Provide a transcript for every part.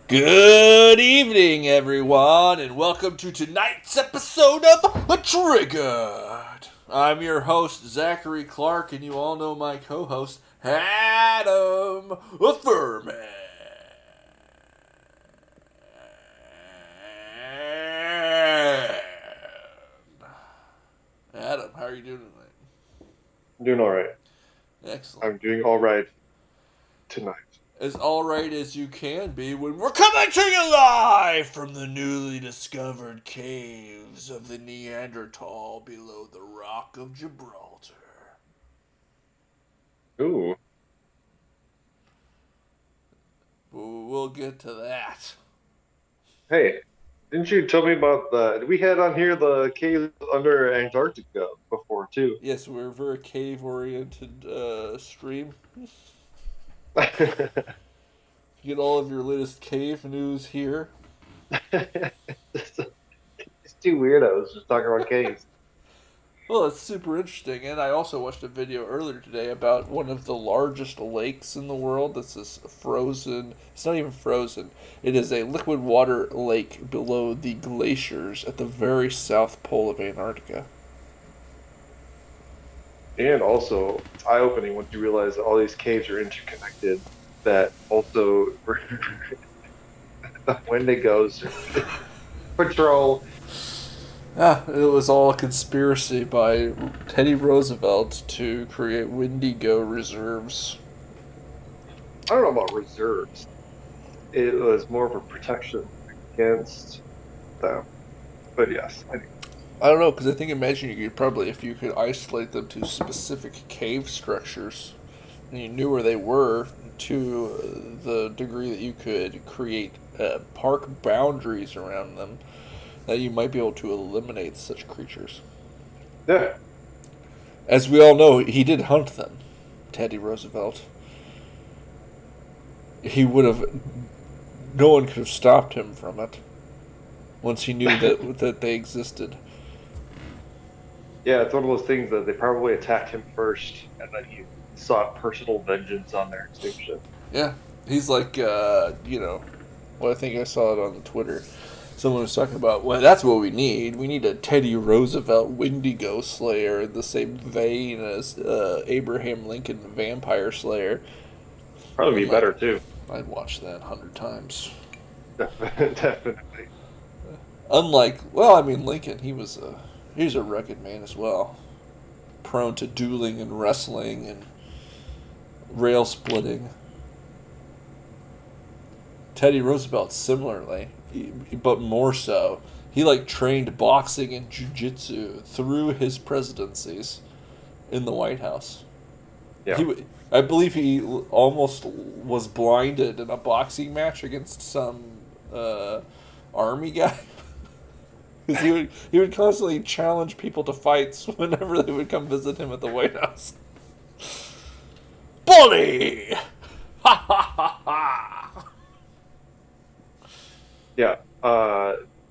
Good evening, everyone, and welcome to tonight's episode of Triggered. I'm your host, Zachary Clark, and you all know my co-host, Adam Furman. Adam, how are you doing tonight? I'm doing all right. Excellent. I'm doing all right tonight. As alright as you can be when we're coming to you live from the newly discovered caves of the Neanderthal below the Rock of Gibraltar. Ooh, We'll get to that. hey, didn't you tell me about we had on here the caves under Antarctica before too? Yes, we're a very cave-oriented stream. Get all of your latest cave news here. It's two weirdos just talking about caves. Well, it's super interesting, and I also watched a video earlier today about one of the largest lakes in the world. This is frozen. It's not even frozen. It is a liquid water lake below the glaciers at the very south pole of Antarctica. And also, it's eye-opening once you realize that all these caves are interconnected. That also the Wendigos patrol. Ah, it was all a conspiracy by Teddy Roosevelt to create Wendigo reserves. I don't know about reserves. It was more of a protection against them. But yes, I don't know, because I think imagine you could probably, if you could isolate them to specific cave structures, and you knew where they were to the degree that you could create park boundaries around them, that you might be able to eliminate such creatures. yeah. As we all know, he did hunt them, Teddy Roosevelt. He would have, no one could have stopped him from it once he knew that they existed. Yeah, it's one of those things that they probably attacked him first, and then he sought personal vengeance on their extinction. Yeah, he's like, well, I think I saw it on Twitter. Someone was talking about, well, that's what we need. We need a Teddy Roosevelt Wendigo Slayer in the same vein as Abraham Lincoln Vampire Slayer. Probably be Um, I, better too. I'd watch that 100 times. Definitely. Unlike, well, I mean, Lincoln, he's a rugged man as well, prone to dueling and wrestling and rail splitting. Teddy Roosevelt, similarly, but more so. He trained boxing and jujitsu through his presidencies in the White House. Yeah. I believe he almost was blinded in a boxing match against some army guy. Because he would constantly challenge people to fights whenever they would come visit him at the White House. Bully! Ha ha ha ha! Yeah.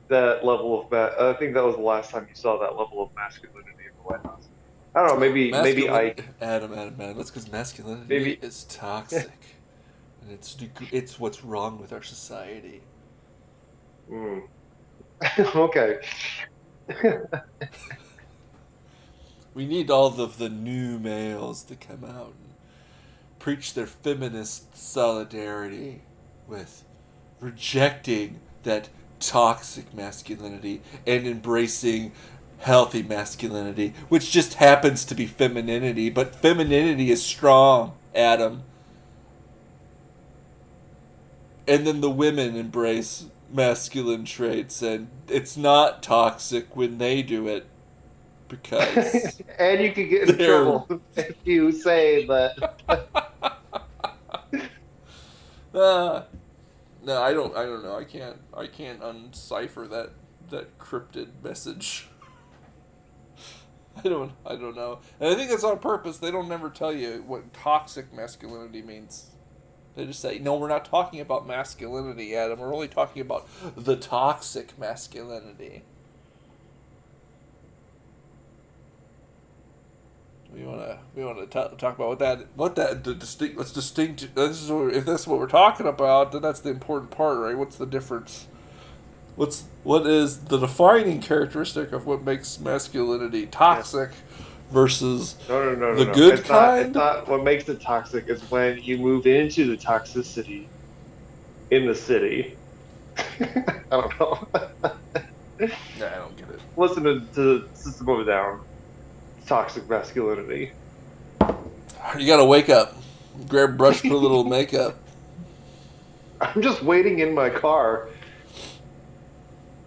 That level of I think that was the last time you saw that level of masculinity in the White House. I don't know. Maybe Masculinity, Ike. Adam. That's because masculinity Maybe. is toxic, and it's what's wrong with our society. Mm. Okay. We need all of the new males to come out and preach their feminist solidarity with rejecting that toxic masculinity and embracing healthy masculinity, which just happens to be femininity, but femininity is strong, Adam. And then the women embrace masculine traits, and it's not toxic when they do it because And you could get in they're trouble if you say that. uh, no, I don't know. I can't uncipher that cryptid message. I don't know. And I think that's on purpose. They don't never tell you what toxic masculinity means. They just say, no, we're not talking about masculinity, Adam. We're only talking about the toxic masculinity. What do you want wanna talk about what that distinct. Let's distinct. If that's what we're talking about, then that's the important part, right? What's the difference? What is the defining characteristic of what makes masculinity toxic versus No. the good It's kind? not what makes it toxic is when you move into the toxicity in the city. I don't know. Yeah, I don't get it. Listen to System of a Down. Toxic masculinity. You gotta wake up, grab a brush, put a little makeup. I'm just waiting in my car.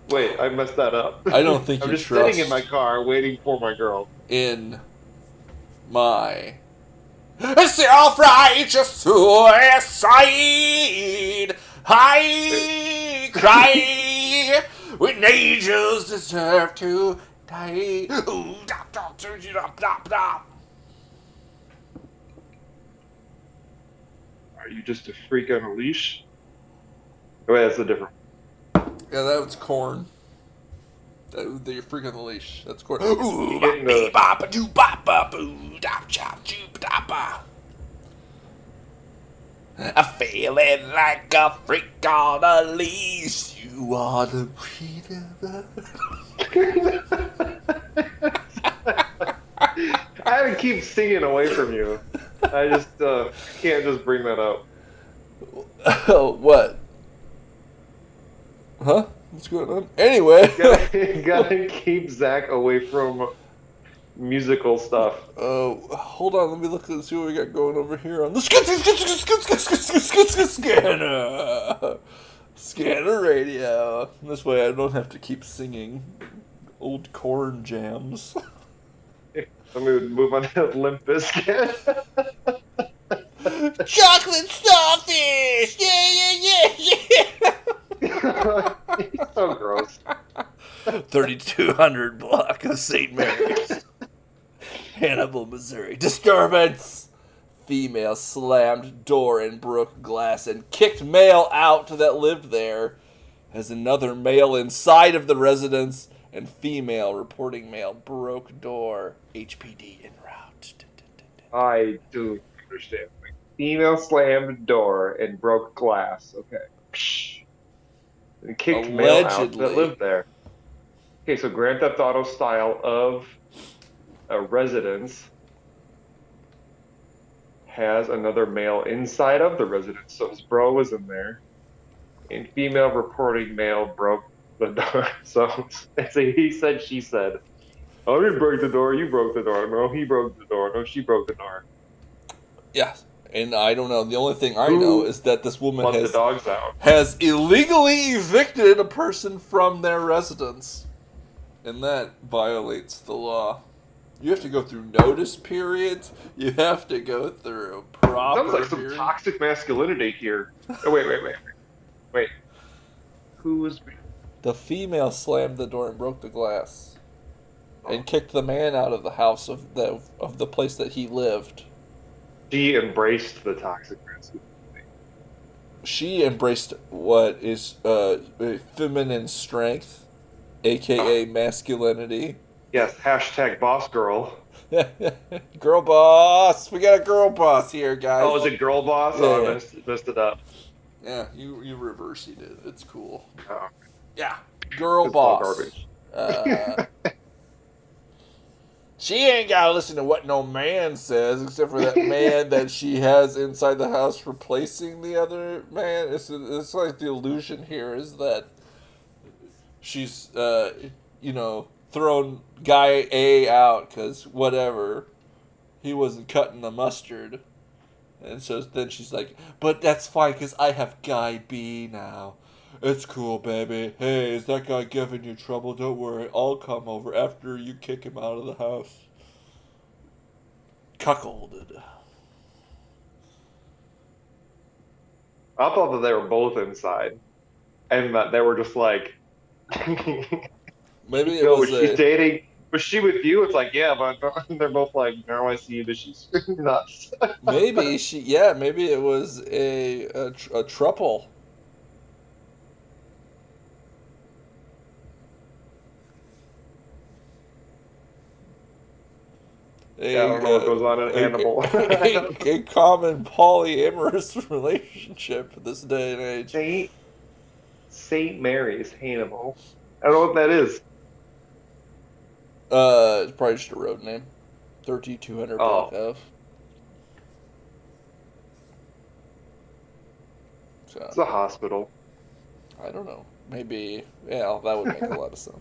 Wait, I messed that up. I don't think I'm you just trust sitting in my car waiting for my girl. in my self-righteous suicide. I cry when angels deserve to die. Ooh, dop, dop, dop, dop, dop. Are you just a freak on a leash? Oh, wait, that's a different. Yeah, that was corn. You're freaking on the leash. That's corn. Ooh, You getting the- bop, doo, bop, bop, ooh, dop, chop, choop, dop, bop. I'm feeling like a freak on a leash. You are the freedom. I had to keep singing away from you. I just can't just bring that up. Oh, what? Huh? What's going on? Anyway. Gotta keep Zach away from musical stuff. Hold on. Let me look and see what we got going over here on the Scanner Radio. This way I don't have to keep singing old corn jams. Let me move on to Limp Bizkit. Chocolate starfish! Yeah. He's so gross. 3200 block of St. Mary's. Hannibal, Missouri. Disturbance! Female slammed door and broke glass and kicked male out that lived there. As another male inside of the residence and female reporting male broke door. HPD en route. I do understand. Like, female slammed door and broke glass. Okay. Psh. And kicked male out that lived there. Okay, so Grand Theft Auto style of a residence has another male inside of the residence. So his bro was in there. And female reporting male broke the door. So it's a he said, she said. I didn't break the door. You broke the door. No, he broke the door. No, she broke the door. Yeah, and I don't know. The only thing I know is that this woman Let the dogs out. has illegally evicted a person from their residence. And that violates the law. You have to go through notice periods. You have to go through proper Sounds like some period. toxic masculinity here. Oh, wait. Who was... The female slammed the door and broke the glass. And kicked the man out of the house of the place that he lived. She embraced the toxic masculinity. She embraced what is feminine strength, aka masculinity. Yes, hashtag boss girl. Girl boss. We got a girl boss here, guys. Oh, is it girl boss? Yeah, Oh, yeah. I messed it up. Yeah, you reversing it. It's cool. Oh, Yeah, girl it's all boss. garbage. She ain't gotta listen to what no man says, except for that man that she has inside the house replacing the other man. It's like the illusion here is that she's thrown guy A out because whatever, he wasn't cutting the mustard, and so then she's like, but that's fine because I have guy B now. It's cool, baby. Hey, is that guy giving you trouble? Don't worry, I'll come over after you kick him out of the house. Cuckolded. I thought that they were both inside. And that they were just like... Maybe it Yo, was was she dating? Was she with you? It's like, yeah, but they're both like, now I see that she's nuts. maybe it was a trouble. I don't know what goes on in Hannibal. A common polyamorous relationship in this day and age. St. Mary's, Hannibal. I don't know what that is. It's probably just a road name. 3200 Block Ave. So, it's a hospital. I don't know. Maybe, yeah, that would make a lot of sense.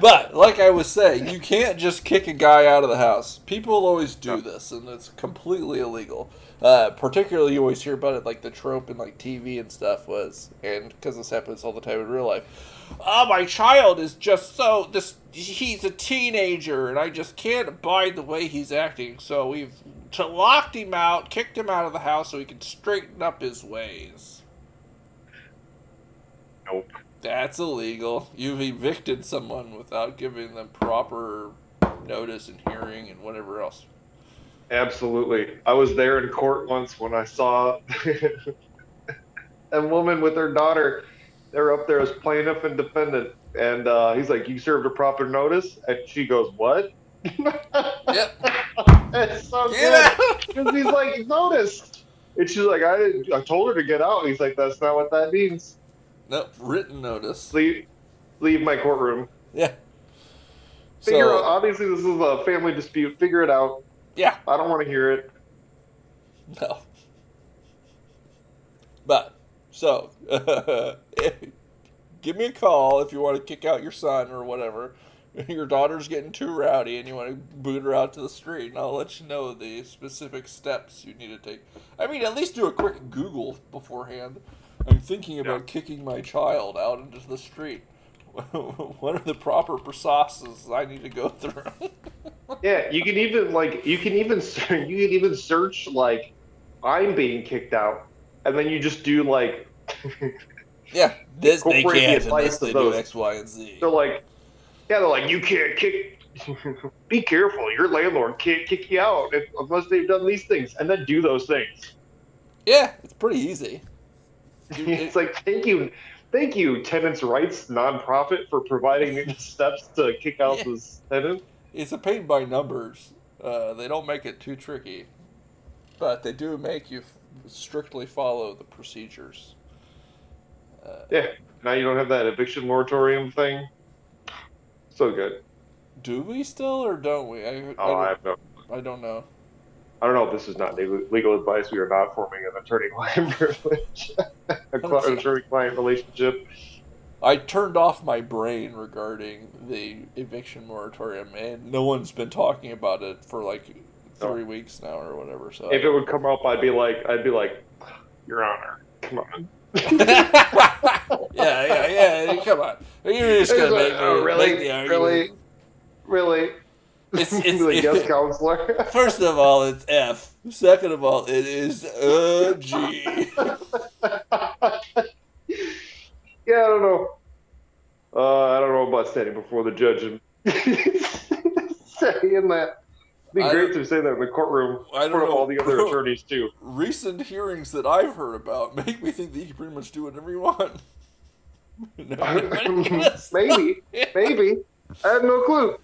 But, like I was saying, you can't just kick a guy out of the house. People always do this, and it's completely illegal. Particularly, you always hear about it, like the trope in like TV and stuff was, and because this happens all the time in real life. Oh, my child is just he's a teenager, and I just can't abide the way he's acting, so we've locked him out, kicked him out of the house so he can straighten up his ways. Nope. That's illegal. You've evicted someone without giving them proper notice and hearing and whatever else. Absolutely. I was there in court once when I saw a woman with her daughter. They're up there as plaintiff and defendant. And he's like, you served a proper notice? And she goes, what? Yep. It's so good. Because he's like, notice. And she's like, I told her to get out. And he's like, that's not what that means. No, written notice. Leave my courtroom. Yeah. Figure out, obviously this is a family dispute. Figure it out. Yeah. I don't want to hear it. No. But, so, give me a call if you want to kick out your son or whatever. Your daughter's getting too rowdy and you want to boot her out to the street, and I'll let you know the specific steps you need to take. I mean, at least do a quick Google beforehand. I'm thinking about kicking my child out into the street. What are the proper processes I need to go through? Yeah, you can even search like I'm being kicked out, and then you just do like yeah, this they can't unless they do X, Y, and Z. They're like you can't kick. Be careful, your landlord can't kick you out unless they've done these things, and then do those things. Yeah, it's pretty easy. It's like thank you, tenants' rights nonprofit for providing steps to kick out this tenant. It's a pain by numbers. They don't make it too tricky, but they do make you strictly follow the procedures. Yeah, now you don't have that eviction moratorium thing. So good. Do we still or don't we? I don't know. I don't know if this is not legal advice. We are not forming an attorney-client privilege, attorney-client relationship. I turned off my brain regarding the eviction moratorium, and no one's been talking about it for like 3 weeks now or whatever. So if it would come up, I'd be like, Your Honor, come on. yeah. Come on. You're just gonna make the argument. Really. It's yes, counselor. First of all, it's F. Second of all, it is G. Yeah, I don't know. I don't know about standing before the judge and saying that. It'd be great to say that in the courtroom in front of all the other attorneys too. Recent hearings that I've heard about make me think that you can pretty much do whatever you want. Maybe. I have no clue.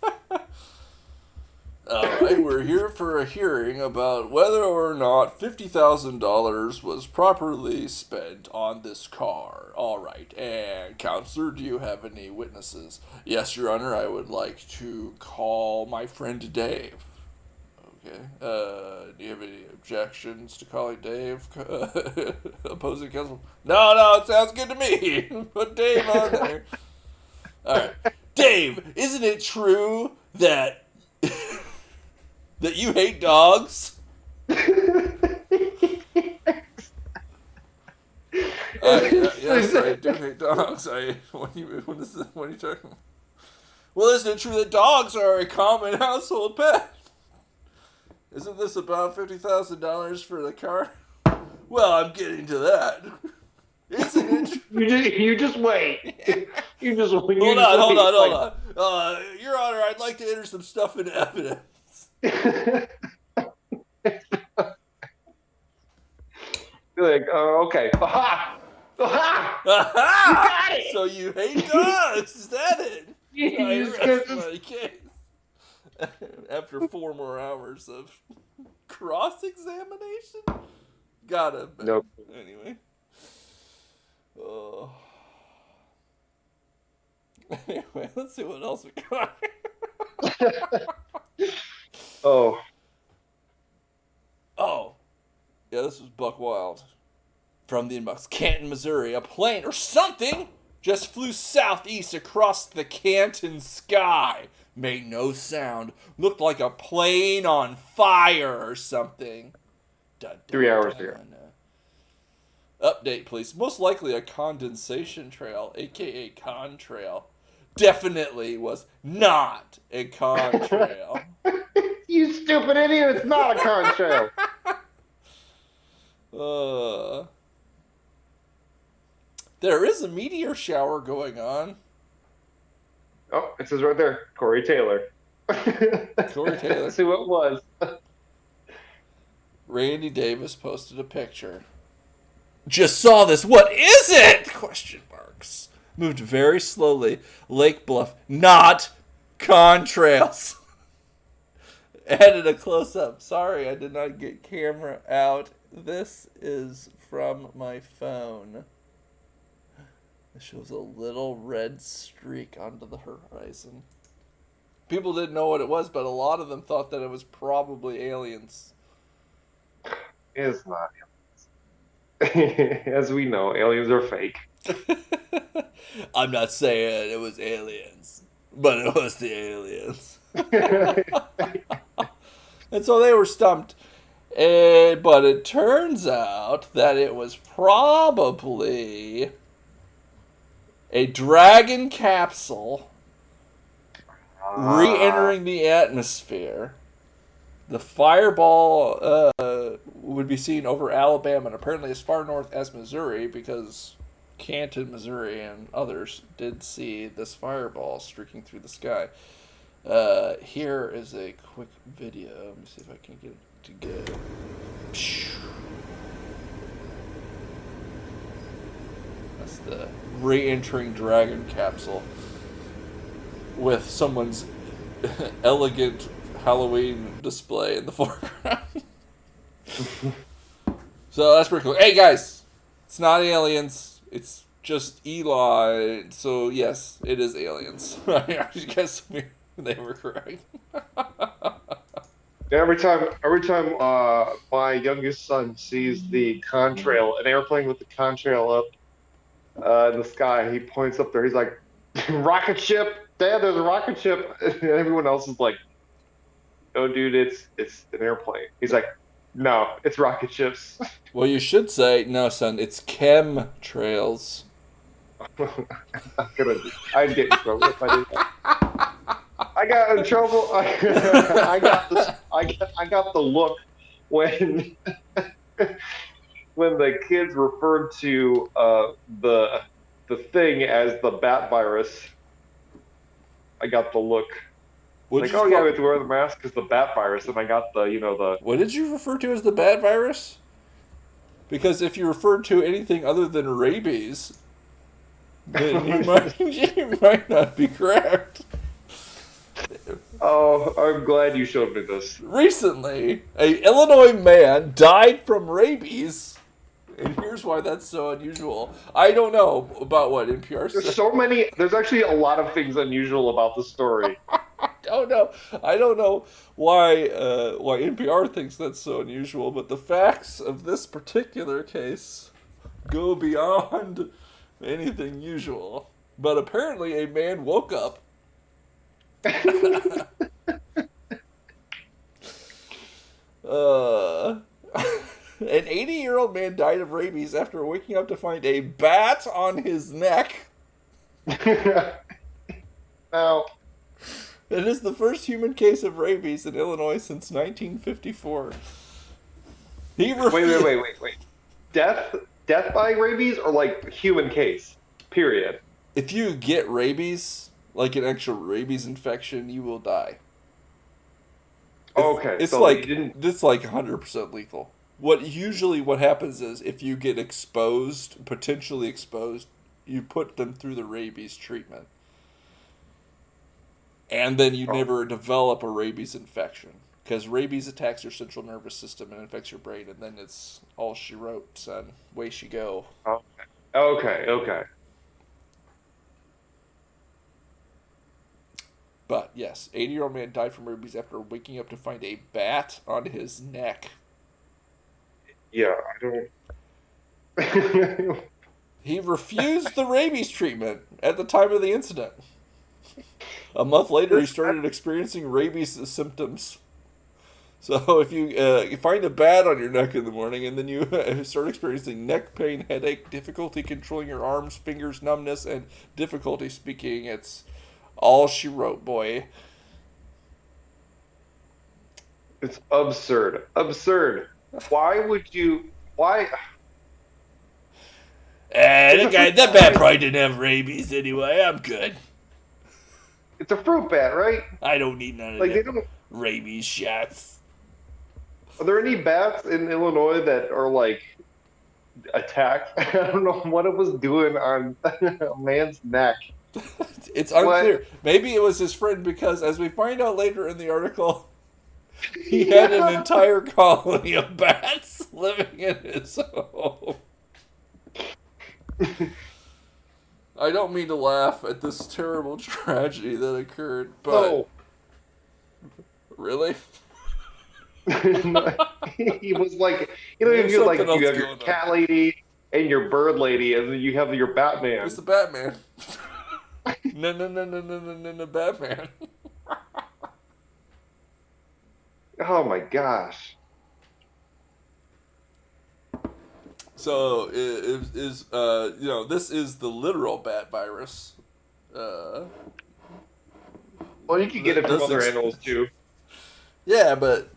Alright, we're here for a hearing about whether or not $50,000 was properly spent on this car. Alright, and counselor, do you have any witnesses? Yes, Your Honor, I would like to call my friend Dave. Okay, do you have any objections to calling Dave? Opposing counsel? No, it sounds good to me. Put Dave on there. Alright, Dave, isn't it true that that you hate dogs? Yes, I do hate dogs. What are you talking about? Well, isn't it true that dogs are a common household pet? Isn't this about $50,000 for the car? Well, I'm getting to that. Isn't it true? You just wait. Hold on. Your Honor, I'd like to enter some stuff into evidence. You're like, okay. Aha! You got it! So you hate dogs, is that it? You just get this... After 4 more hours of cross-examination? Gotta have been. Nope. Anyway. Oh. Anyway, let's see what else we got. Oh. Oh. Yeah, this was Buck Wild. From the inbox. Canton, Missouri. A plane or something just flew southeast across the Canton sky. Made no sound. Looked like a plane on fire or something. 3 hours ago. Update, please. Most likely a condensation trail, aka contrail. Definitely was not a contrail. You stupid idiot! It's not a contrail. There is a meteor shower going on. Oh, it says right there, Corey Taylor. Corey Taylor. Let's see what it was. Randy Davis posted a picture. Just saw this. What is it? Question marks. Moved very slowly. Lake Bluff. Not contrails. Added a close-up. Sorry, I did not get camera out. This is from my phone. It shows a little red streak onto the horizon. People didn't know what it was, but a lot of them thought that it was probably aliens. It's not aliens. As we know, aliens are fake. I'm not saying it was aliens, but it was the aliens. And so they were stumped. But it turns out that it was probably a Dragon capsule re-entering the atmosphere. The fireball would be seen over Alabama and apparently as far north as Missouri, because Canton, Missouri, and others did see this fireball streaking through the sky. Here is a quick video. Let me see if I can get it to go. That's the re-entering Dragon capsule with someone's elegant Halloween display in the foreground. So that's pretty cool. Hey guys, it's not aliens. It's just Eli. So yes, it is aliens. I guess they were correct. Every time my youngest son sees the contrail, an airplane with the contrail up in the sky, he points up there. He's like, "Rocket ship, Dad! There's a rocket ship!" And everyone else is like, "No, dude, it's an airplane." He's like, "No, it's rocket ships." Well, you should say, "No, son, it's chemtrails." I'd get in trouble if I did that. I got in trouble. I got the look when when the kids referred to the thing as the bat virus. I got the look. Like, oh yeah, we have to wear the mask because the bat virus, and I got the. What did you refer to as the bat virus? Because if you referred to anything other than rabies, then you might not be correct. Oh, I'm glad you showed me this. Recently, an Illinois man died from rabies, and here's why that's so unusual. I don't know about what NPR said. There's so many. There's actually a lot of things unusual about the story. I don't know why NPR thinks that's so unusual, but the facts of this particular case go beyond anything usual. But apparently, a man woke up. An 80-year-old man died of rabies after waking up to find a bat on his neck. Now, it is the first human case of rabies in Illinois since 1954. Wait. Death by rabies or like human case? Period. If you get rabies, like an actual rabies infection, you will die. Okay, it's so like you didn't... it's like 100% lethal. What happens is if you get potentially exposed, you put them through the rabies treatment. And then you never develop a rabies infection. Because rabies attacks your central nervous system and infects your brain, and then it's all she wrote, son. Way she go. Okay. But yes, 80-year-old man died from rabies after waking up to find a bat on his neck. Yeah, I don't. He refused the rabies treatment at the time of the incident. A month later, he started experiencing rabies symptoms. So if you find a bat on your neck in the morning and then you start experiencing neck pain, headache, difficulty controlling your arms, fingers, numbness, and difficulty speaking, it's all she wrote, boy. It's absurd. Absurd. Why would you... Why... That bat probably didn't have rabies anyway. I'm good. It's a fruit bat, right? I don't need none of that rabies shots. Are there any bats in Illinois that are, like, attacked? I don't know what it was doing on a man's neck. It's unclear. What? Maybe it was his friend because, as we find out later in the article, he had an entire colony of bats living in his home. I don't mean to laugh at this terrible tragedy that occurred, but... No. Really? He was like, you have your cat lady and your bird lady, and then you have your Batman. It's the Batman. No, Batman. Oh my gosh. So this is the literal bat virus. Well, you can get it from other animals too. Yeah, but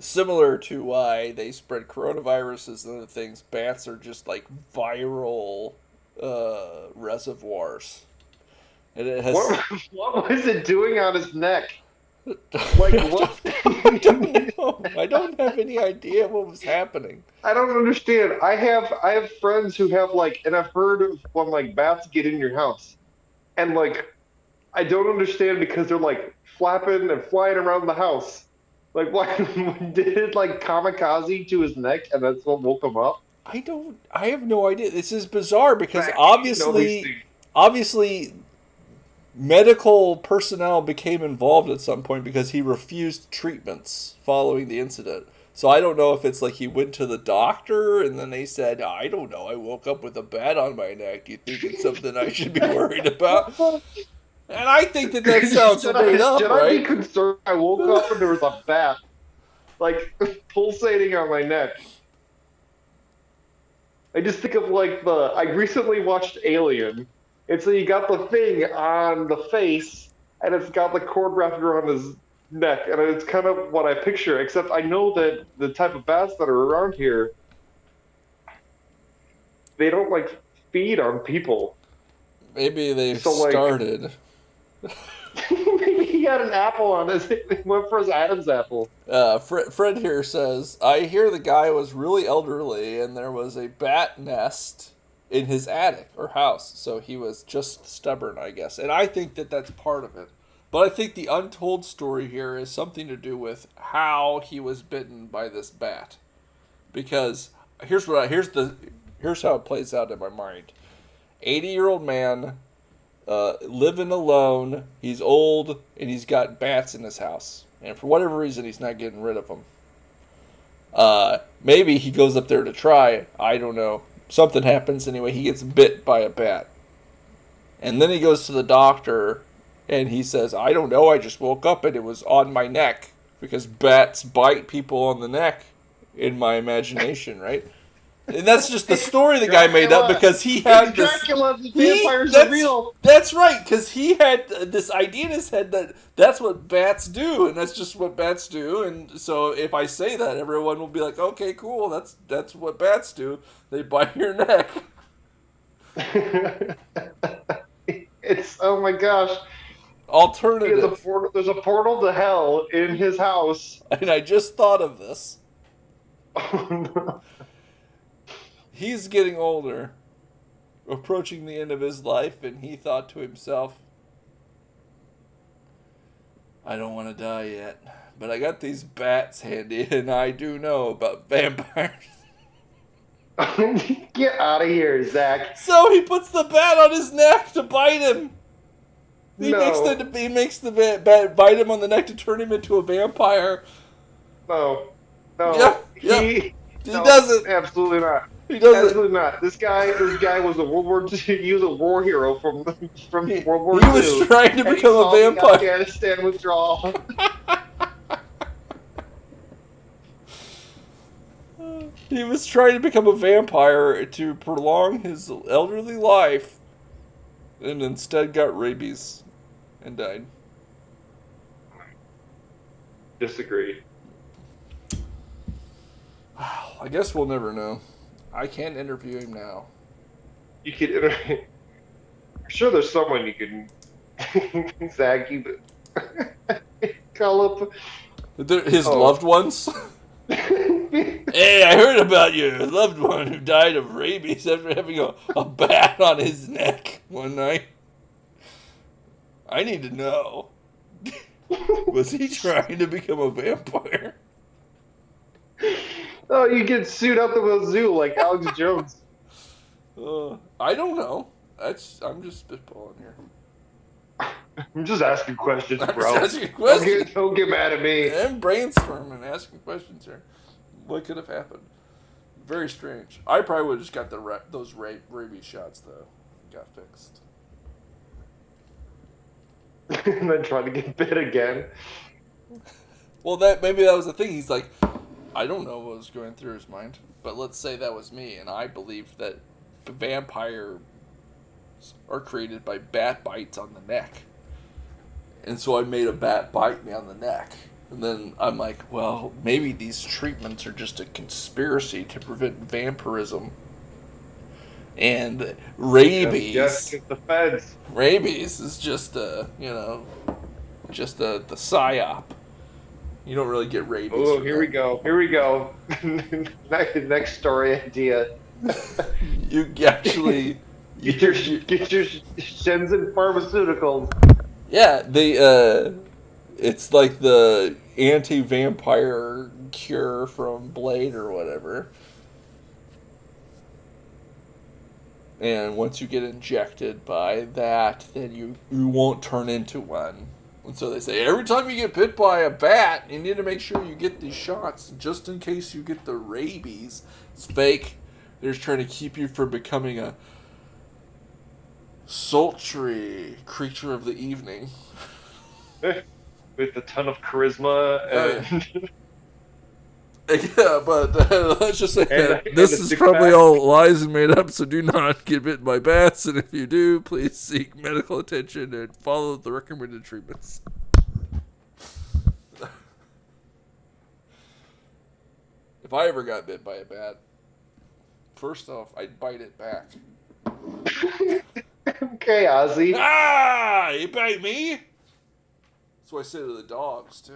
similar to why they spread coronaviruses and other things, bats are just like viral reservoirs. And it has... What was it doing on his neck? Like what? I don't know. I don't have any idea what was happening. I don't understand. I have friends who have and I've heard of when bats get in your house, and I don't understand because they're flapping and flying around the house. Why did it kamikaze to his neck and that's what woke him up? I have no idea. This is bizarre because obviously medical personnel became involved at some point because he refused treatments following the incident. So I don't know if it's he went to the doctor and then they said, I don't know, I woke up with a bat on my neck. You think it's something I should be worried about? And I think that sounds made up, right? Should I be concerned? I woke up and there was a bat pulsating on my neck. I just think of I recently watched Alien. And so you got the thing on the face, and it's got the cord wrapped around his neck, and it's kind of what I picture, except I know that the type of bats that are around here, they don't, feed on people. Maybe they started. Maybe he had an apple on his... He went for his Adam's apple. Fred here says, I hear the guy was really elderly, and there was a bat nest in his attic or house, so he was just stubborn, I guess. And I think that that's part of it. But I think the untold story here is something to do with how he was bitten by this bat. Because here's how it plays out in my mind. 80-year-old man, living alone, he's old, and he's got bats in his house. And for whatever reason, he's not getting rid of them. Maybe he goes up there to try. I don't know. Something happens anyway. He gets bit by a bat. And then he goes to the doctor and he says, I don't know, I just woke up and it was on my neck. Because bats bite people on the neck in my imagination, right? And that's just the story the guy made up because he had this... Dracula, the vampires are real. That's right, because he had this idea in his head that that's what bats do, and that's just what bats do. And so if I say that, everyone will be like, okay, cool, that's what bats do. They bite your neck. It's, oh my gosh. Alternative. There's a portal to hell in his house. And I just thought of this. Oh, no. He's getting older, approaching the end of his life, and he thought to himself, I don't want to die yet. But I got these bats handy, and I do know about vampires. Get out of here, Zach. So he puts the bat on his neck to bite him. He No. makes the bat bite him on the neck to turn him into a vampire. No. Yeah, He no, does it. Absolutely not. He does it. Absolutely not. This guy was a World War II. He was a war hero from He World War II. was trying to and become a vampire. The Afghanistan withdrawal. He was trying to become a vampire to prolong his elderly life, and instead got rabies and died. Disagree. I guess we'll never know. I can't interview him now. You could interview. I'm sure there's someone you can. Zach, you call up. His loved ones? Hey, I heard about your loved one who died of rabies after having a bat on his neck one night. I need to know. Was he trying to become a vampire? Oh, you get sued up to the zoo like Alex Jones. I don't know. I'm just spitballing here. I'm just asking questions, bro. I'm just asking questions. Don't get mad at me. I'm brainstorming, asking questions here. What could have happened? Very strange. I probably would have just got those rabies shots, though. Got fixed. And then try to get bit again. Well, maybe that was the thing. He's like, I don't know what was going through his mind, but let's say that was me, and I believed that vampires are created by bat bites on the neck. And so I made a bat bite me on the neck. And then I'm like, well, maybe these treatments are just a conspiracy to prevent vampirism. And rabies. Yes, get the feds. Rabies is just the psyop. You don't really get rabies. Oh, here we go. Next story idea. You actually get your Shenzhen Pharmaceuticals. Yeah, it's like the anti-vampire cure from Blade or whatever. And once you get injected by that, then you won't turn into one. And so they say, every time you get bit by a bat, you need to make sure you get these shots, just in case you get the rabies. It's fake. They're just trying to keep you from becoming a sultry creature of the evening. With a ton of charisma and... Yeah, but let's just say that this is probably all lies and made up, so do not get bitten by bats, and if you do, please seek medical attention and follow the recommended treatments. If I ever got bit by a bat, first off, I'd bite it back. Okay, Ozzy. Ah! You bite me? That's what I say to the dogs, too.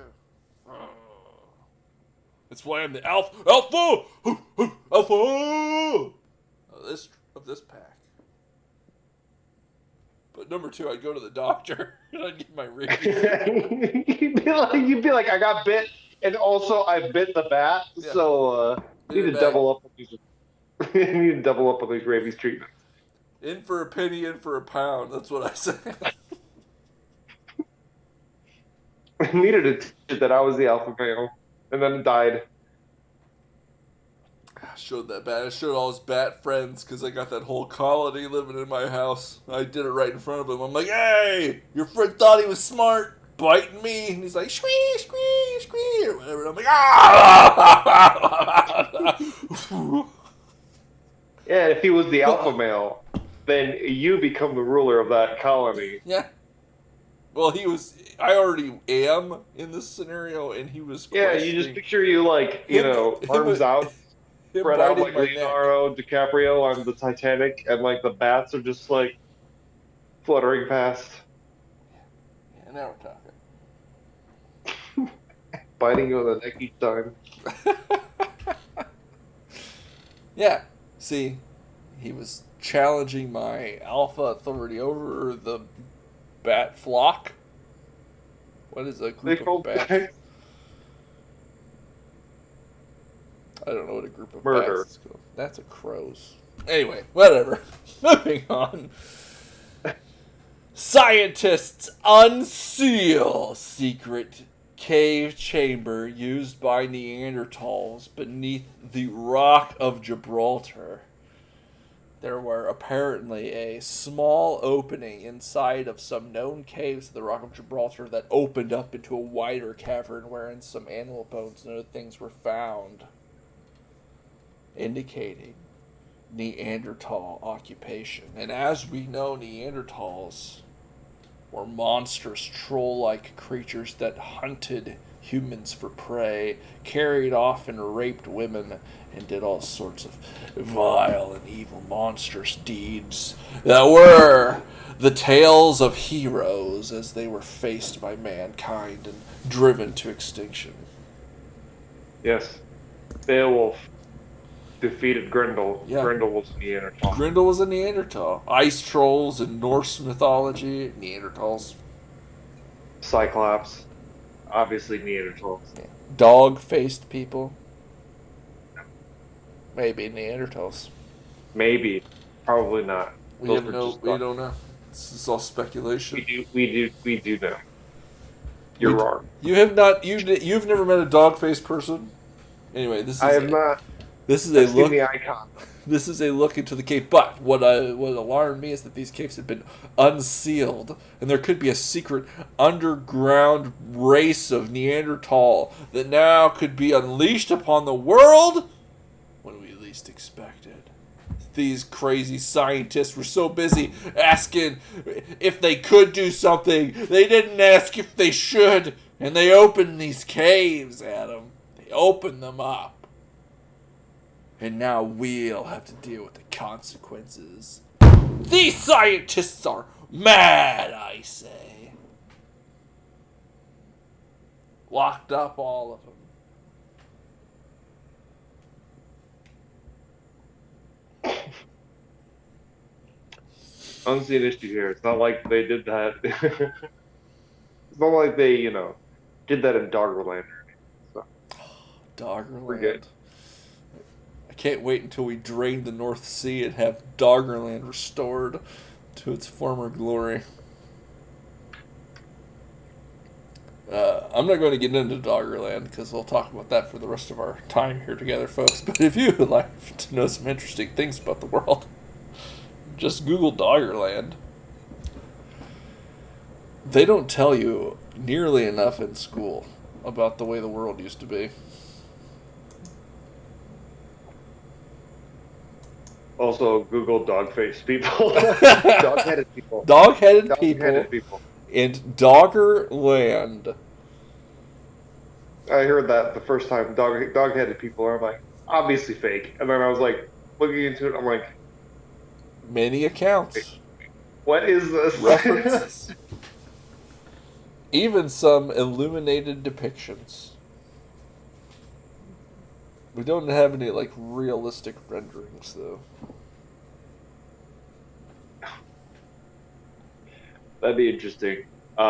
That's why I'm the alpha of this pack. But number 2, I'd go to the doctor and I'd get my rabies. You'd be like, I got bit, and also I bit the bat, yeah. So you need to double up with these. You need to double up with these rabies treatments. In for a penny, in for a pound. That's what I say. I needed to teach that I was the alpha male. And then it died. I showed that bat. I showed all his bat friends because I got that whole colony living in my house. I did it right in front of him. I'm like, hey, your friend thought he was smart, biting me. And he's like, squee, squee, squee, or whatever. And I'm like, ah! Yeah, if he was the alpha male, then you become the ruler of that colony. Yeah. Well, I already am in this scenario, and he was Yeah, you just picture you like, arms out, spread out like Leonardo DiCaprio on the Titanic, and like the bats are just like fluttering past. Yeah, now we're talking. Biting you on the neck each time. Yeah, see, he was challenging my alpha authority over the bat flock. What is a group of bats? I don't know what a group of Murder. bats is called. That's a crows. Anyway, whatever. Moving on. Scientists unseal secret cave chamber used by Neanderthals beneath the Rock of Gibraltar. There were apparently a small opening inside of some known caves of the Rock of Gibraltar that opened up into a wider cavern wherein some animal bones and other things were found, indicating Neanderthal occupation. And as we know, Neanderthals were monstrous troll-like creatures that hunted humans for prey, carried off and raped women, and did all sorts of vile and evil monstrous deeds that were the tales of heroes as they were faced by mankind and driven to extinction. Yes. Beowulf defeated Grendel. Yeah. Grendel was a Neanderthal. Grendel was a Neanderthal. Ice trolls in Norse mythology, Neanderthals. Cyclops. Obviously Neanderthals. Yeah. Dog-faced people. Maybe Neanderthals. Maybe. Probably not. We don't know. This is all speculation. We do know. You're wrong. You've never met a dog-faced person? Anyway, I have not. This is a look. The icon. This is a look into the cave. But what alarmed me is that these caves have been unsealed, and there could be a secret underground race of Neanderthal that now could be unleashed upon the world when we least expected. These crazy scientists were so busy asking if they could do something, they didn't ask if they should, and they opened these caves, Adam. They opened them up. And now we'll have to deal with the consequences. These scientists are mad, I say. Locked up all of them. Unseen issue here. It's not like they did that. It's not like they, did that in Doggerland. So. Doggerland. I can't wait until we drain the North Sea and have Doggerland restored to its former glory. I'm not going to get into Doggerland because we'll talk about that for the rest of our time here together, folks. But if you would like to know some interesting things about the world, just Google Doggerland. They don't tell you nearly enough in school about the way the world used to be. Also, Google dog-faced people. Dog-headed people. Dog-headed people. And Doggerland. I heard that the first time, dog-headed people. I'm like, obviously fake. And then I was like, looking into it, I'm like... Many accounts. What is this? References. Even some illuminated depictions. We don't have any, realistic renderings, though. That'd be interesting. Some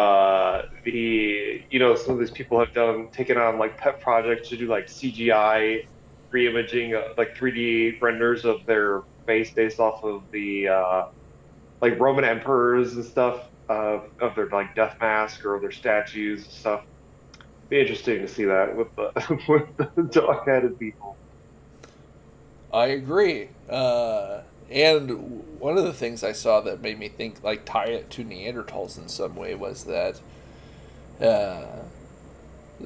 of these people have taken on, pet projects to do, CGI re-imaging, 3D renders of their face based off of the, Roman emperors and stuff, of their, death mask or their statues and stuff. Be interesting to see that with the dog-headed people. I agree. And one of the things I saw that made me think, tie it to Neanderthals in some way was that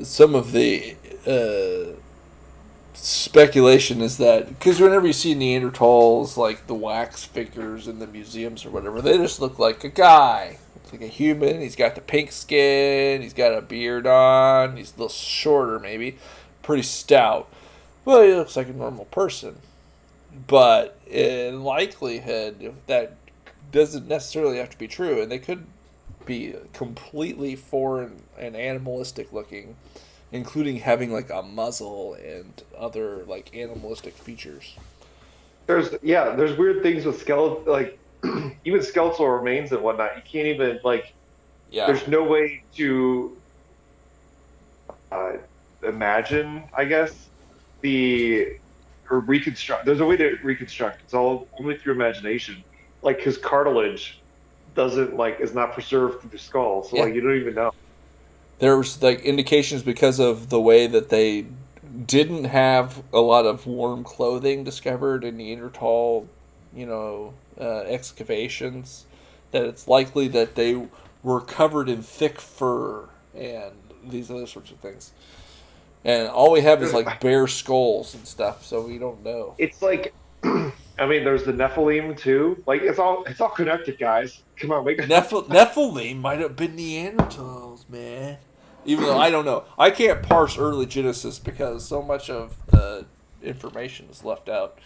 some of the speculation is that, because whenever you see Neanderthals, the wax figures in the museums or whatever, they just look like a guy. It's like a human. He's got the pink skin. He's got a beard on. He's a little shorter, maybe. Pretty stout. Well, he looks like a normal person. But in likelihood, that doesn't necessarily have to be true. And they could be completely foreign and animalistic looking, including having a muzzle and other animalistic features. There's weird things with skeleton, even skeletal remains and whatnot. You can't even there's no way to imagine, I guess, or reconstruct. There's a way to reconstruct. It's all only through imagination. Like his cartilage doesn't is not preserved through the skull, so Yeah. you don't even know. There was indications because of the way that they didn't have a lot of warm clothing discovered in Neanderthal, excavations, that it's likely that they were covered in thick fur and these other sorts of things. And all we have is bare skulls and stuff, so we don't know. It's I mean, there's the Nephilim too. It's all connected, guys. Come on, Nephilim might have been Neanderthals, man. Even though I don't know, I can't parse early Genesis because so much of the information is left out.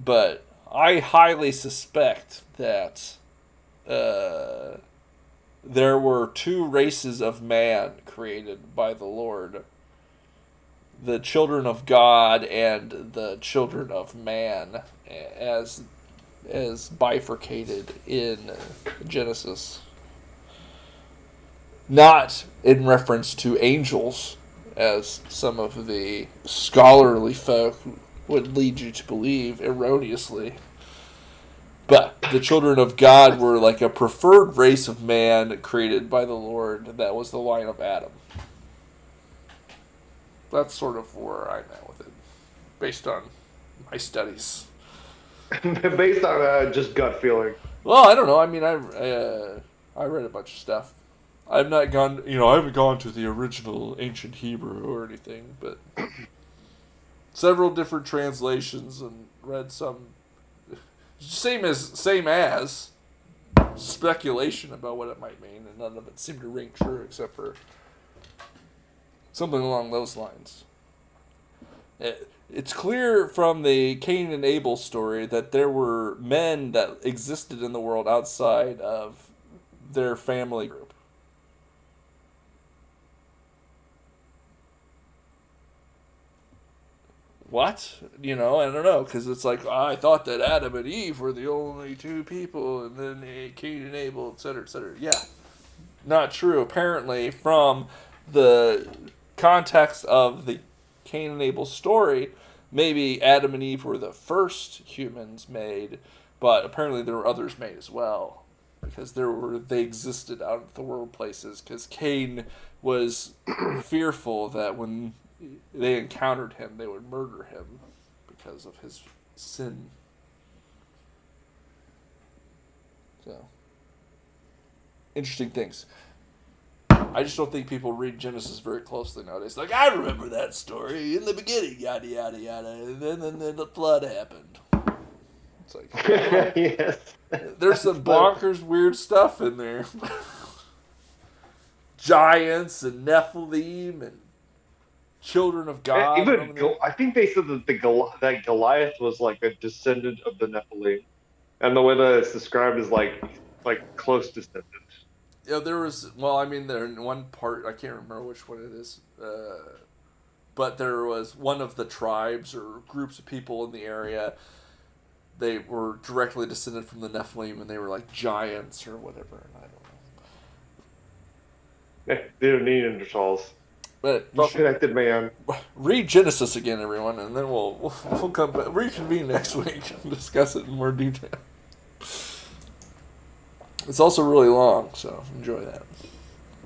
But I highly suspect that there were two races of man created by the Lord: the children of God and the children of man, as bifurcated in Genesis. Not in reference to angels, as some of the scholarly folk would lead you to believe erroneously. But the children of God were like a preferred race of man created by the Lord that was the line of Adam. That's sort of where I'm at with it, based on my studies. Based on just gut feeling. Well, I don't know. I mean, I read a bunch of stuff. I've not gone, I haven't gone to the original ancient Hebrew or anything, but several different translations and read some same as speculation about what it might mean, and none of it seemed to ring true except for something along those lines. It's clear from the Cain and Abel story that there were men that existed in the world outside of their family group. What? I don't know, because it's I thought that Adam and Eve were the only two people, and then Cain and Abel, etc., etc. Yeah. Not true, apparently, from the context of the Cain and Abel story. Maybe Adam and Eve were the first humans made, but apparently there were others made as well, because they existed out of the world places, because Cain was fearful that when they encountered him, they would murder him because of his sin. So, interesting things. I just don't think people read Genesis very closely nowadays. I remember that story in the beginning, yada yada yada, and then the flood happened. It's yes. There's some bonkers weird stuff in there. Giants and Nephilim and children of God. I think they said that that Goliath was a descendant of the Nephilim, and the way that it's described is like close descendant. Yeah, there was. Well, I mean, there in one part, I can't remember which one it is, but there was one of the tribes or groups of people in the area. They were directly descended from the Nephilim, and they were like giants or whatever. And I don't know. They don't need Neanderthals. But well connected, man. Read Genesis again, everyone, and then we'll come back, reconvene next week and discuss it in more detail. It's also really long, so enjoy that.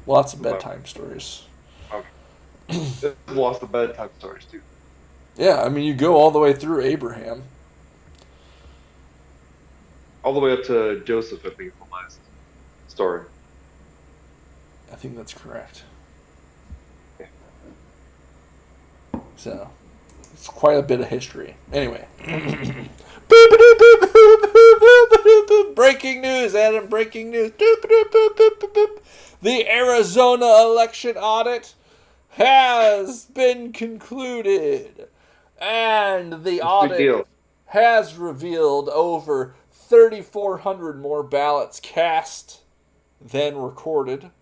Lots of bedtime stories. Okay. Lots of bedtime stories too. Yeah, I mean, you go all the way through Abraham. All the way up to Joseph, I think, is the last story. I think that's correct. So, it's quite a bit of history. Anyway. Breaking news, Adam, breaking news. The Arizona election audit has been concluded. And the audit has revealed over 3,400 more ballots cast than recorded.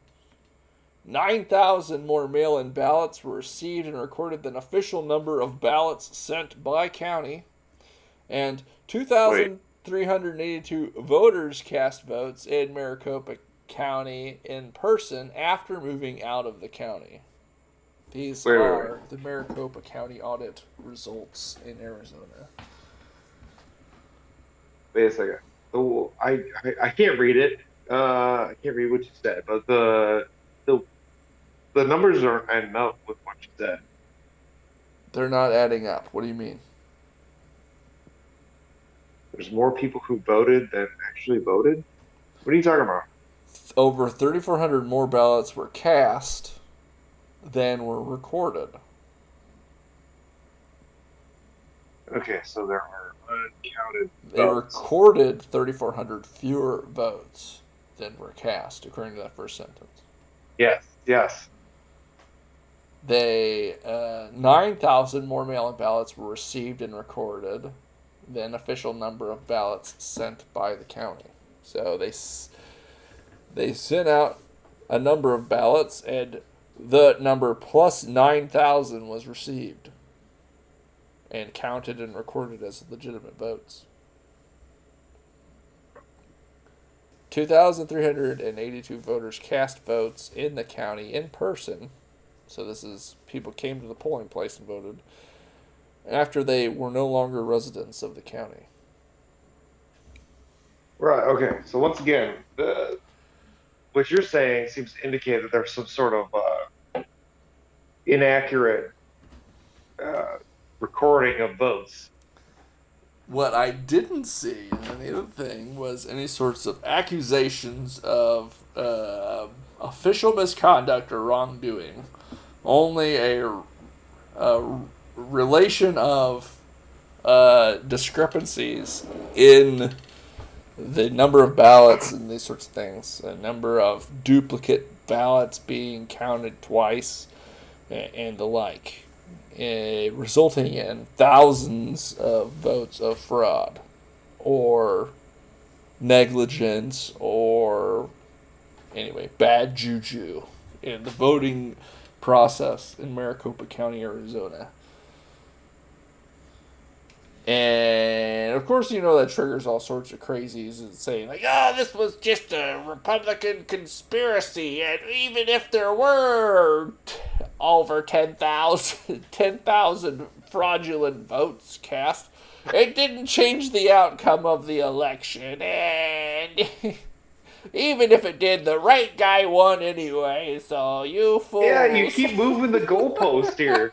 9,000 more mail-in ballots were received and recorded than official number of ballots sent by county. And 2,382 voters cast votes in Maricopa County in person after moving out of the county. These Wait. are the Maricopa County audit results in Arizona. Wait a second. Oh, I can't read it. I can't read what you said, but the numbers aren't adding up with what you said. They're not adding up. What do you mean? There's more people who voted than actually voted. What are you talking about? Over 3,400 more ballots were cast than were recorded. Okay, so there are uncounted They votes. recorded 3,400 fewer votes than were cast, according to that first sentence. Yes. They 9,000 more mail-in ballots were received and recorded than official number of ballots sent by the county. So they sent out a number of ballots, and the number plus 9,000 was received and counted and recorded as legitimate votes. 2,382 voters cast votes in the county in person. So this is people came to the polling place and voted after they were no longer residents of the county. Right. Okay. So once again, what you're saying seems to indicate that there's some sort of inaccurate recording of votes. What I didn't see in any other thing was any sorts of accusations of official misconduct or wrongdoing. Only a relation of discrepancies in the number of ballots and these sorts of things. A number of duplicate ballots being counted twice and the like. Resulting in thousands of votes of fraud or negligence or anyway bad juju in the voting process in Maricopa County, Arizona. And of course, you know that triggers all sorts of crazies and saying like, "Oh, this was just a Republican conspiracy," and even if there were over 10,000 fraudulent votes cast, it didn't change the outcome of the election, and even if it did, the right guy won anyway. So you fools! Yeah, you keep moving the goalpost here.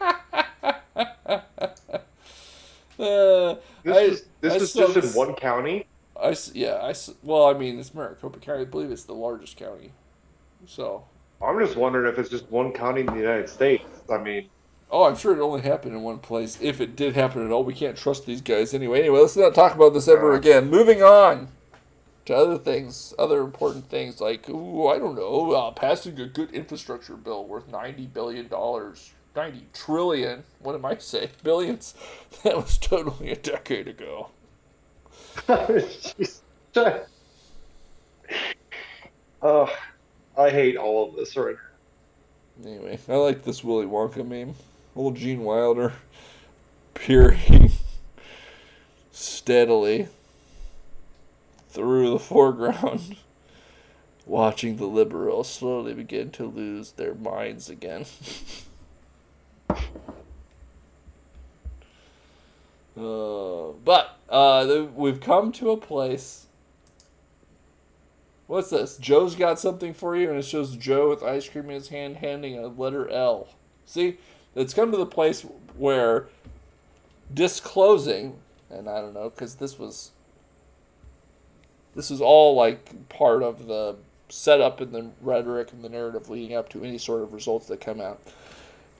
This is just in one county. Well, I mean, it's Maricopa County. I believe it's the largest county. So I'm just wondering if it's just one county in the United States. I mean, oh, I'm sure it only happened in one place. If it did happen at all, we can't trust these guys anyway. Anyway, let's not talk about this ever again. Moving on to other things, other important things like, I don't know, passing a good infrastructure bill worth $90 billion. 90 trillion. What am I saying? Billions. That was totally a decade ago. Oh, I hate all of this right now. Anyway, I like this Willy Wonka meme. Old Gene Wilder peering steadily through the foreground, watching the liberals slowly begin to lose their minds again. But we've come to a place. What's this? Joe's got something for you, and it shows Joe with ice cream in his hand handing a letter L. See? It's come to the place where disclosing, and I don't know, because this was all like part of the setup and the rhetoric and the narrative leading up to any sort of results that come out.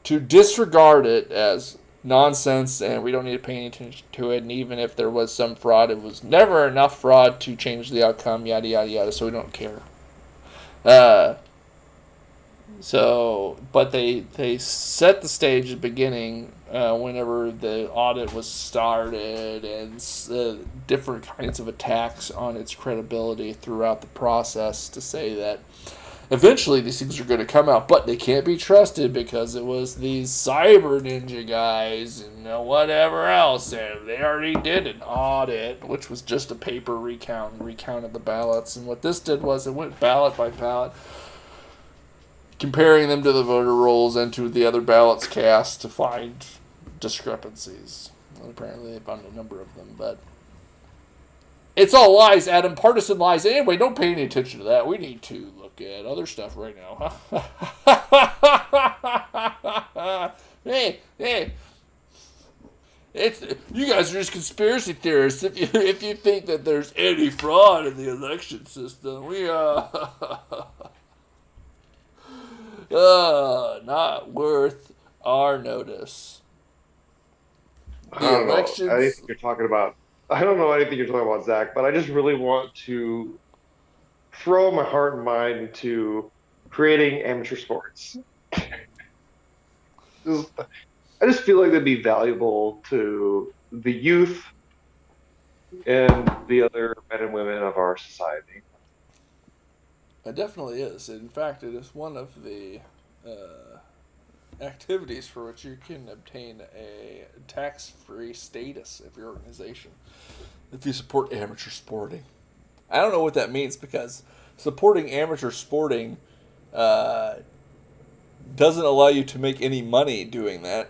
To disregard it as nonsense and we don't need to pay any attention to it, and even if there was some fraud, it was never enough fraud to change the outcome, yada yada yada, so we don't care. But they set the stage at the beginning whenever the audit was started, and different kinds of attacks on its credibility throughout the process to say that eventually these things are going to come out, but they can't be trusted because it was these cyber ninja guys and whatever else, and they already did an audit, which was just a paper recount and recounted the ballots. And what this did was it went ballot by ballot, comparing them to the voter rolls and to the other ballots cast to find discrepancies. And apparently they found a number of them, but it's all lies, Adam. Partisan lies. Anyway, don't pay any attention to that. We need to look at other stuff right now. Hey. You guys are just conspiracy theorists if you think that there's any fraud in the election system. We not worth our notice. I don't know anything you're talking about. I don't know anything you're talking about, Zach, but I just really want to throw my heart and mind into creating amateur sports. I just feel like that'd be valuable to the youth and the other men and women of our society. It definitely is. In fact, it is one of the activities for which you can obtain a tax-free status of your organization if you support amateur sporting. I don't know what that means, because supporting amateur sporting doesn't allow you to make any money doing that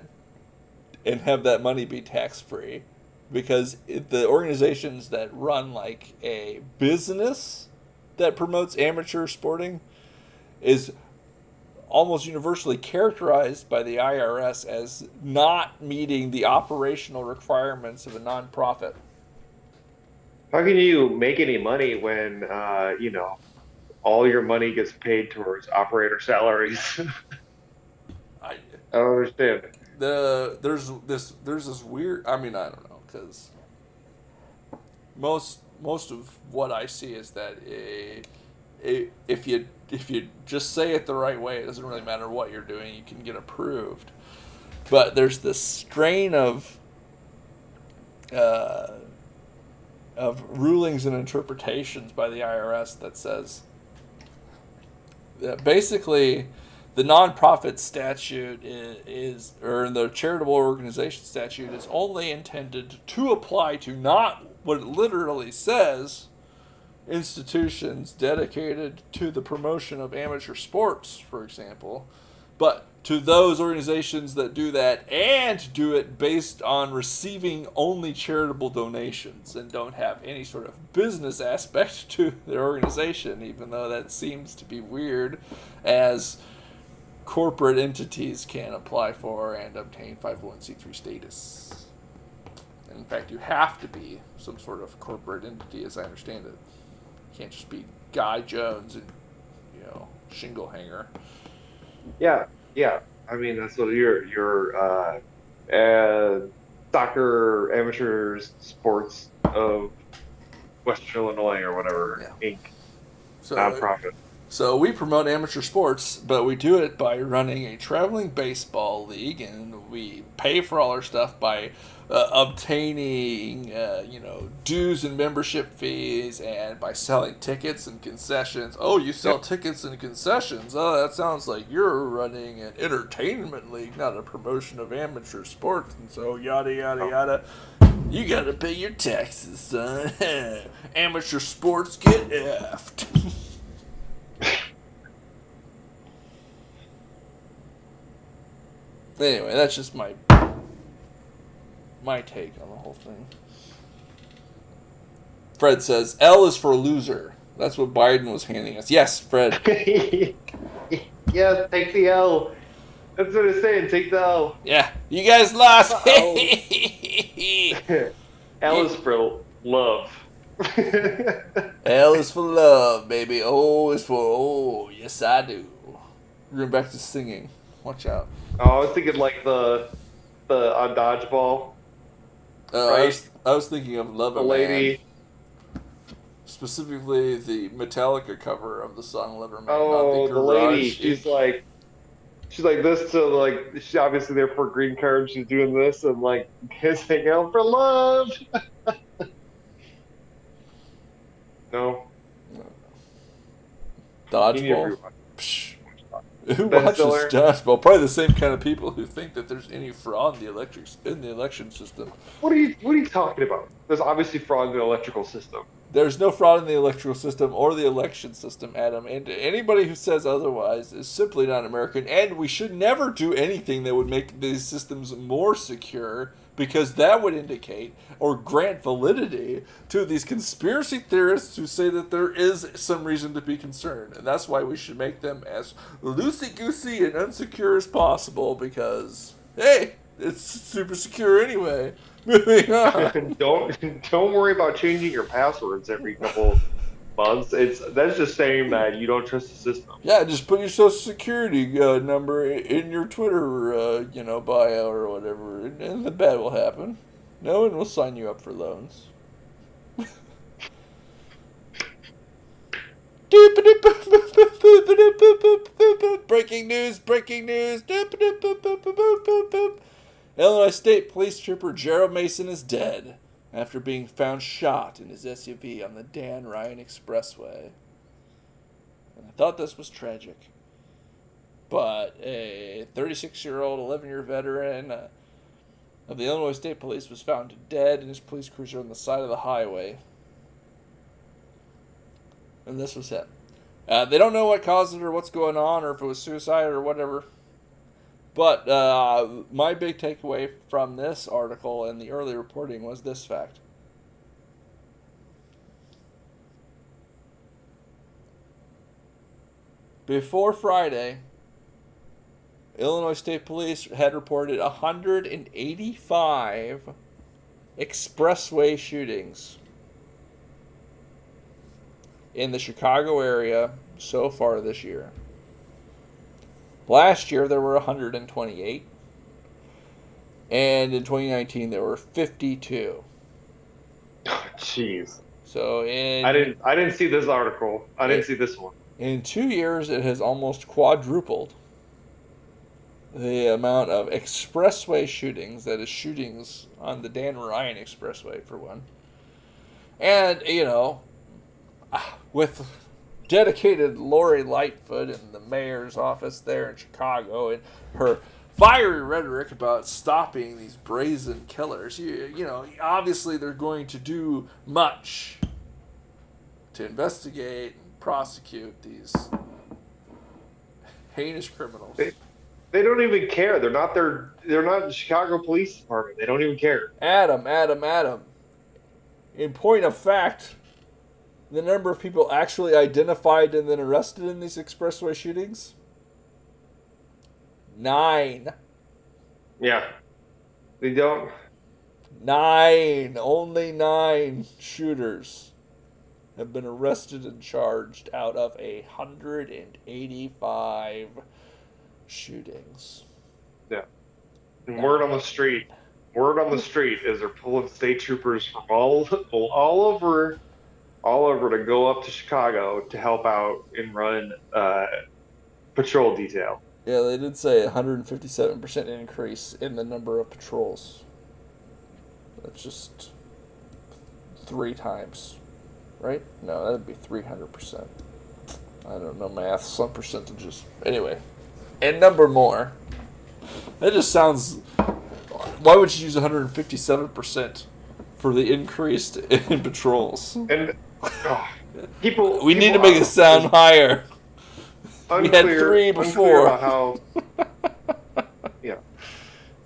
and have that money be tax-free, because the organizations that run like a business that promotes amateur sporting is almost universally characterized by the IRS as not meeting the operational requirements of a nonprofit. How can you make any money when all your money gets paid towards operator salaries? I don't understand. There's this weird. I mean, I don't know, because most of what I see is that if you just say it the right way, it doesn't really matter what you're doing, you can get approved. But there's this strain of rulings and interpretations by the IRS that says that basically the nonprofit statute or the charitable organization statute is only intended to apply to not what it literally says, institutions dedicated to the promotion of amateur sports, for example, but to those organizations that do that and do it based on receiving only charitable donations and don't have any sort of business aspect to their organization, even though that seems to be weird, as corporate entities can apply for and obtain 501c3 status. And in fact, you have to be some sort of corporate entity, as I understand it. You can't just be Guy Jones and, shingle hanger. Yeah. I mean, that's what your soccer amateurs sports of Western Illinois or whatever, Inc. Nonprofit. So we promote amateur sports, but we do it by running a traveling baseball league, and we pay for all our stuff by obtaining, dues and membership fees, and by selling tickets and concessions. Oh, you sell tickets and concessions? Oh, that sounds like you're running an entertainment league, not a promotion of amateur sports, and so yada, yada, yada. You gotta pay your taxes, son. Amateur sports get effed. Anyway, that's just my take on the whole thing. Fred says, L is for loser. That's what Biden was handing us. Yes, Fred. Yeah, take the L. That's what it's saying, take the L. Yeah, you guys lost. L is for love. L is for love, baby. O is for, yes I do. We're going back to singing. Watch out. Oh, I was thinking like the on Dodgeball. Right? I was thinking of Love the Lady. Man. Specifically the Metallica cover of the song Lover Man. Oh, the lady. She's like this to like, she's obviously there for a green card. She's doing this and like kissing out for love. No. Dodgeball. Who Ben watches Stiller? dodgeball? Probably the same kind of people who think that there's any fraud in the election system. What are you talking about? There's obviously fraud in the electrical system. There's no fraud in the electoral system or the election system, Adam. And anybody who says otherwise is simply not American. And we should never do anything that would make these systems more secure, because that would indicate or grant validity to these conspiracy theorists who say that there is some reason to be concerned. And that's why we should make them as loosey-goosey and unsecure as possible, because, hey, it's super secure anyway. Moving on. Don't worry about changing your passwords every couple months. That's just saying that you don't trust the system. Yeah, just put your social security number in your Twitter, bio or whatever, and the bad will happen. No one will sign you up for loans. Breaking news! Breaking news! Illinois State Police Trooper Gerald Mason is dead after being found shot in his SUV on the Dan Ryan Expressway. And I thought this was tragic. But a 36-year-old, 11-year veteran of the Illinois State Police was found dead in his police cruiser on the side of the highway. And this was him. They don't know what caused it or what's going on or if it was suicide or whatever. But my big takeaway from this article and the early reporting was this fact. Before Friday, Illinois State Police had reported 185 expressway shootings in the Chicago area so far this year. Last year there were 128, and in 2019 there were 52. Oh, jeez. So I didn't see this article. I didn't see this one. In 2 years, it has almost quadrupled the amount of expressway shootings, that is, shootings on the Dan Ryan Expressway, for one. And, with dedicated Lori Lightfoot in the mayor's office there in Chicago and her fiery rhetoric about stopping these brazen killers, obviously they're going to do much to investigate and prosecute these heinous criminals. They don't even care. They're not the Chicago Police Department. They don't even care. Adam. In point of fact, the number of people actually identified and then arrested in these expressway shootings? 9. Yeah. They don't. 9. Only 9 shooters have been arrested and charged out of 185 shootings. Yeah. And word on the street is they're pulling state troopers from all over to go up to Chicago to help out and run patrol detail. Yeah, they did say 157% increase in the number of patrols. That's just 3 times, right? No, that'd be 300%. I don't know math, some percentages. Anyway, and number more. That just sounds... Why would you use 157% for the increase in patrols? And people... We need to make it sound higher. We had 3 before. About how, yeah.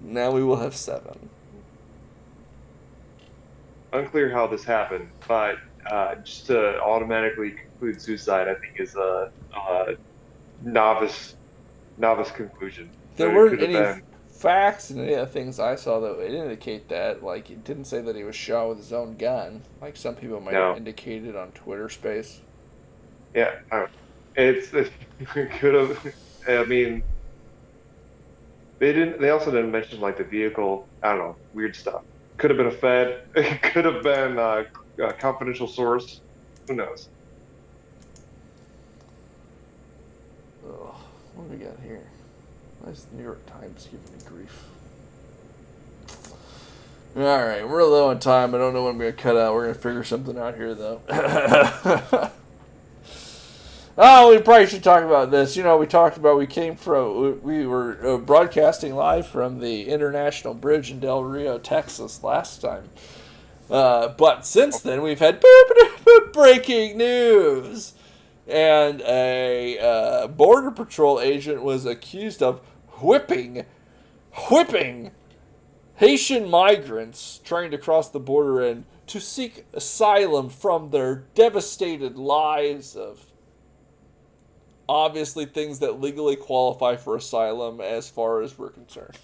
Now we will have 7. Unclear how this happened, but just to automatically conclude suicide, I think, is a novice conclusion. There weren't any facts and any of the things I saw that would indicate that. Like, it didn't say that he was shot with his own gun, like some people might have indicated on Twitter Space. Yeah, it could have. I mean, they also didn't mention like the vehicle. I don't know, weird stuff. Could have been a Fed. It could have been a confidential source. Who knows? Ugh, what do we got here? Why is the New York Times giving me grief? Alright, we're low on time. I don't know what I'm going to cut out. We're going to figure something out here, though. Oh, we probably should talk about this. We talked about we were broadcasting live from the International Bridge in Del Rio, Texas last time. But since then, we've had breaking news. And a Border Patrol agent was accused of whipping Haitian migrants trying to cross the border and to seek asylum from their devastated lives of obviously things that legally qualify for asylum as far as we're concerned.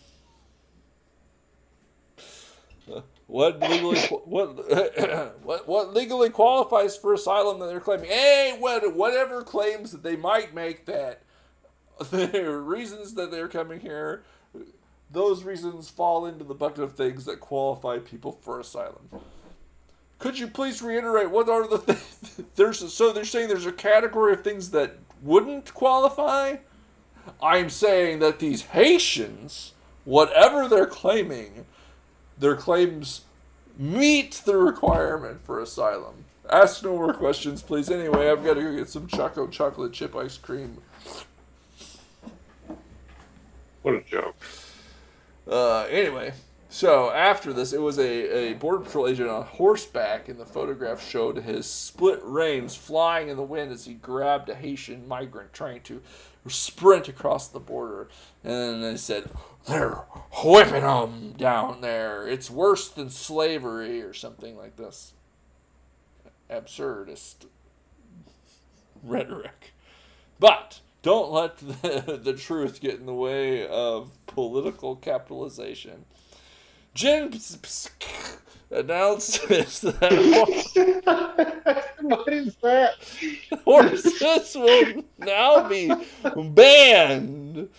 What legally qualifies for asylum that they're claiming? Hey, whatever claims that they might make that the reasons that they're coming here, those reasons fall into the bucket of things that qualify people for asylum. Could you please reiterate what are the things? So they're saying there's a category of things that wouldn't qualify? I'm saying that these Haitians, whatever they're claiming, their claims meet the requirement for asylum. Ask no more questions, please. Anyway, I've got to go get some Choco chocolate chip ice cream. What a joke. Anyway, so after this, it was a Border Patrol agent on horseback, and the photograph showed his split reins flying in the wind as he grabbed a Haitian migrant trying to sprint across the border. And then they said, they're whipping them down there. It's worse than slavery or something like this. Absurdist rhetoric. But don't let the truth get in the way of political capitalization. Jen announces that what is that? horses will now be banned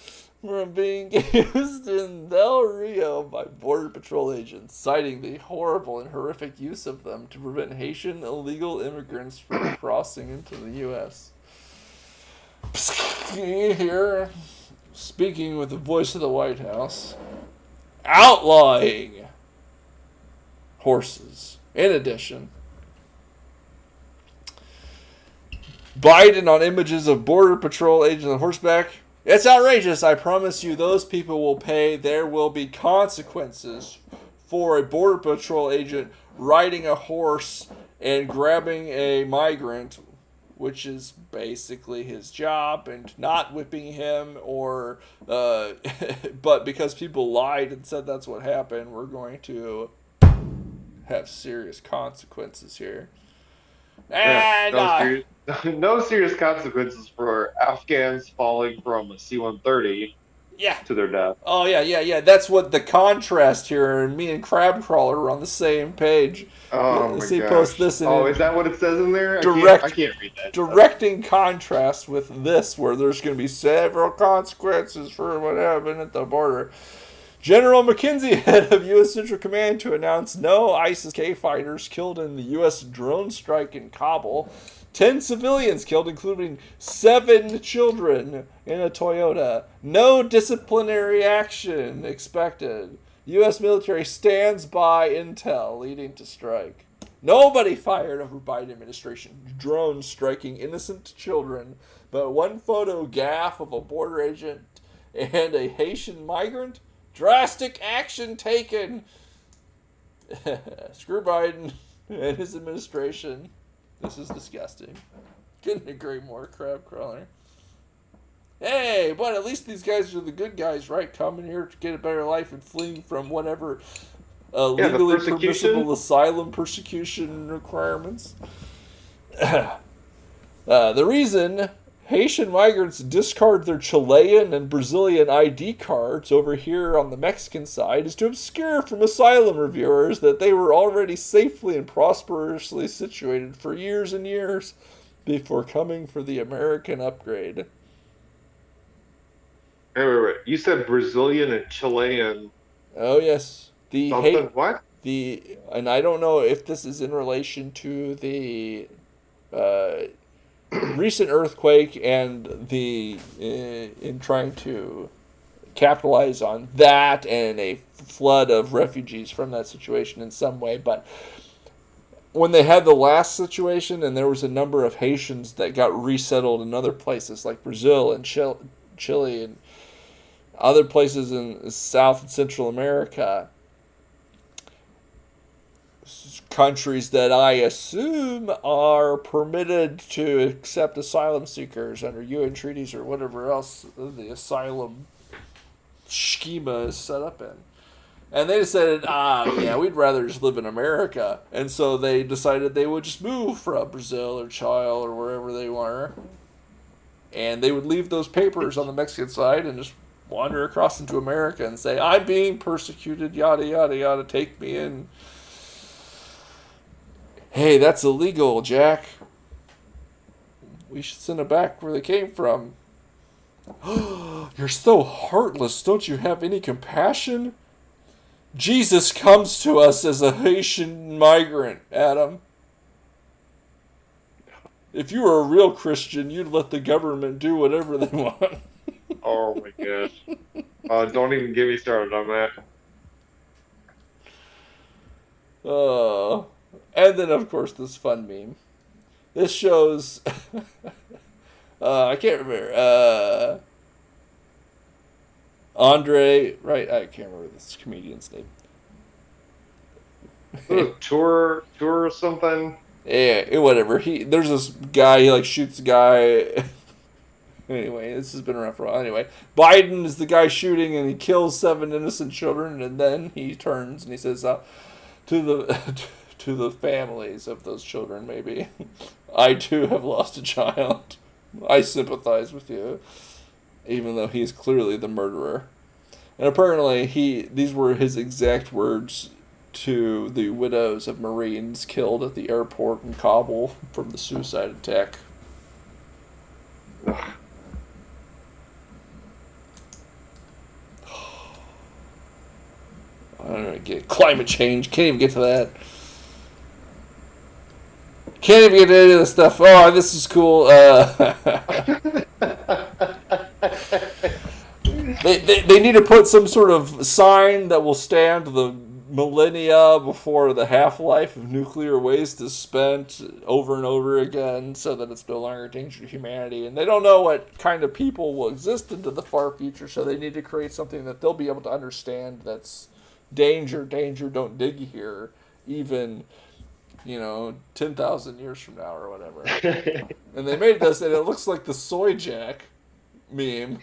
from being used in Del Rio by Border Patrol agents, citing the horrible and horrific use of them to prevent Haitian illegal immigrants from crossing into the U.S. Here, speaking with the voice of the White House, outlawing horses. In addition, Biden on images of Border Patrol agents on horseback. It's outrageous. I promise you those people will pay. There will be consequences for a Border Patrol agent riding a horse and grabbing a migrant, which is basically his job, and not whipping him or but because people lied and said that's what happened, we're going to have serious consequences here. And no serious consequences for Afghans falling from a C-130 to their death. Oh, yeah. That's what the contrast here, and me and Crabcrawler are on the same page. Oh, my gosh. Post this in is that what it says in there? I can't read that. Directing contrast with this, where there's going to be several consequences for what happened at the border. General McKenzie, head of U.S. Central Command, to announce no ISIS-K fighters killed in the U.S. drone strike in Kabul. 10 civilians killed, including 7 children in a Toyota. No disciplinary action expected. U.S. military stands by intel leading to strike. Nobody fired over Biden administration drones striking innocent children, but one photo gaffe of a border agent and a Haitian migrant. Drastic action taken. Screw Biden and his administration. This is disgusting. Couldn't agree more, Crabcrawler. Hey, but at least these guys are the good guys, right? Coming here to get a better life and fleeing from whatever legally permissible asylum persecution requirements. The reason Haitian migrants discard their Chilean and Brazilian ID cards over here on the Mexican side is to obscure from asylum reviewers that they were already safely and prosperously situated for years and years before coming for the American upgrade. Wait. You said Brazilian and Chilean. Oh, yes. What? And I don't know if this is in relation to the recent earthquake and in trying to capitalize on that and a flood of refugees from that situation in some way, but when they had the last situation, and there was a number of Haitians that got resettled in other places like Brazil and Chile and other places in South and Central America, countries that I assume are permitted to accept asylum seekers under UN treaties or whatever else the asylum schema is set up in. And they decided, yeah, we'd rather just live in America. And so they decided they would just move from Brazil or Chile or wherever they were. And they would leave those papers on the Mexican side and just wander across into America and say, I'm being persecuted, yada, yada, yada, take me in. Hey, that's illegal, Jack. We should send them back where they came from. You're so heartless. Don't you have any compassion? Jesus comes to us as a Haitian migrant, Adam. If you were a real Christian, you'd let the government do whatever they want. Oh my gosh. Don't even get me started on that. And then, of course, this fun meme. This shows... I can't remember. Andre... Right, I can't remember this comedian's name. Tour or something? Yeah, whatever. There's this guy, he like shoots a guy... Anyway, this has been around for a while. Anyway, Biden is the guy shooting, and he kills 7 innocent children, and then he turns and he says to the families of those children, maybe, I too have lost a child. I sympathize with you, even though he is clearly the murderer. And apparently, these were his exact words to the widows of Marines killed at the airport in Kabul from the suicide attack. I don't know, get climate change. Can't even get to that. Can't even get to any of this stuff. Oh, this is cool. They need to put some sort of sign that will stand the millennia before the half-life of nuclear waste is spent over and over again so that it's no longer a danger to humanity. And they don't know what kind of people will exist into the far future, so they need to create something that they'll be able to understand that's danger, don't dig here, even, 10,000 years from now or whatever. And they made this, and it looks like the Soy Jack meme.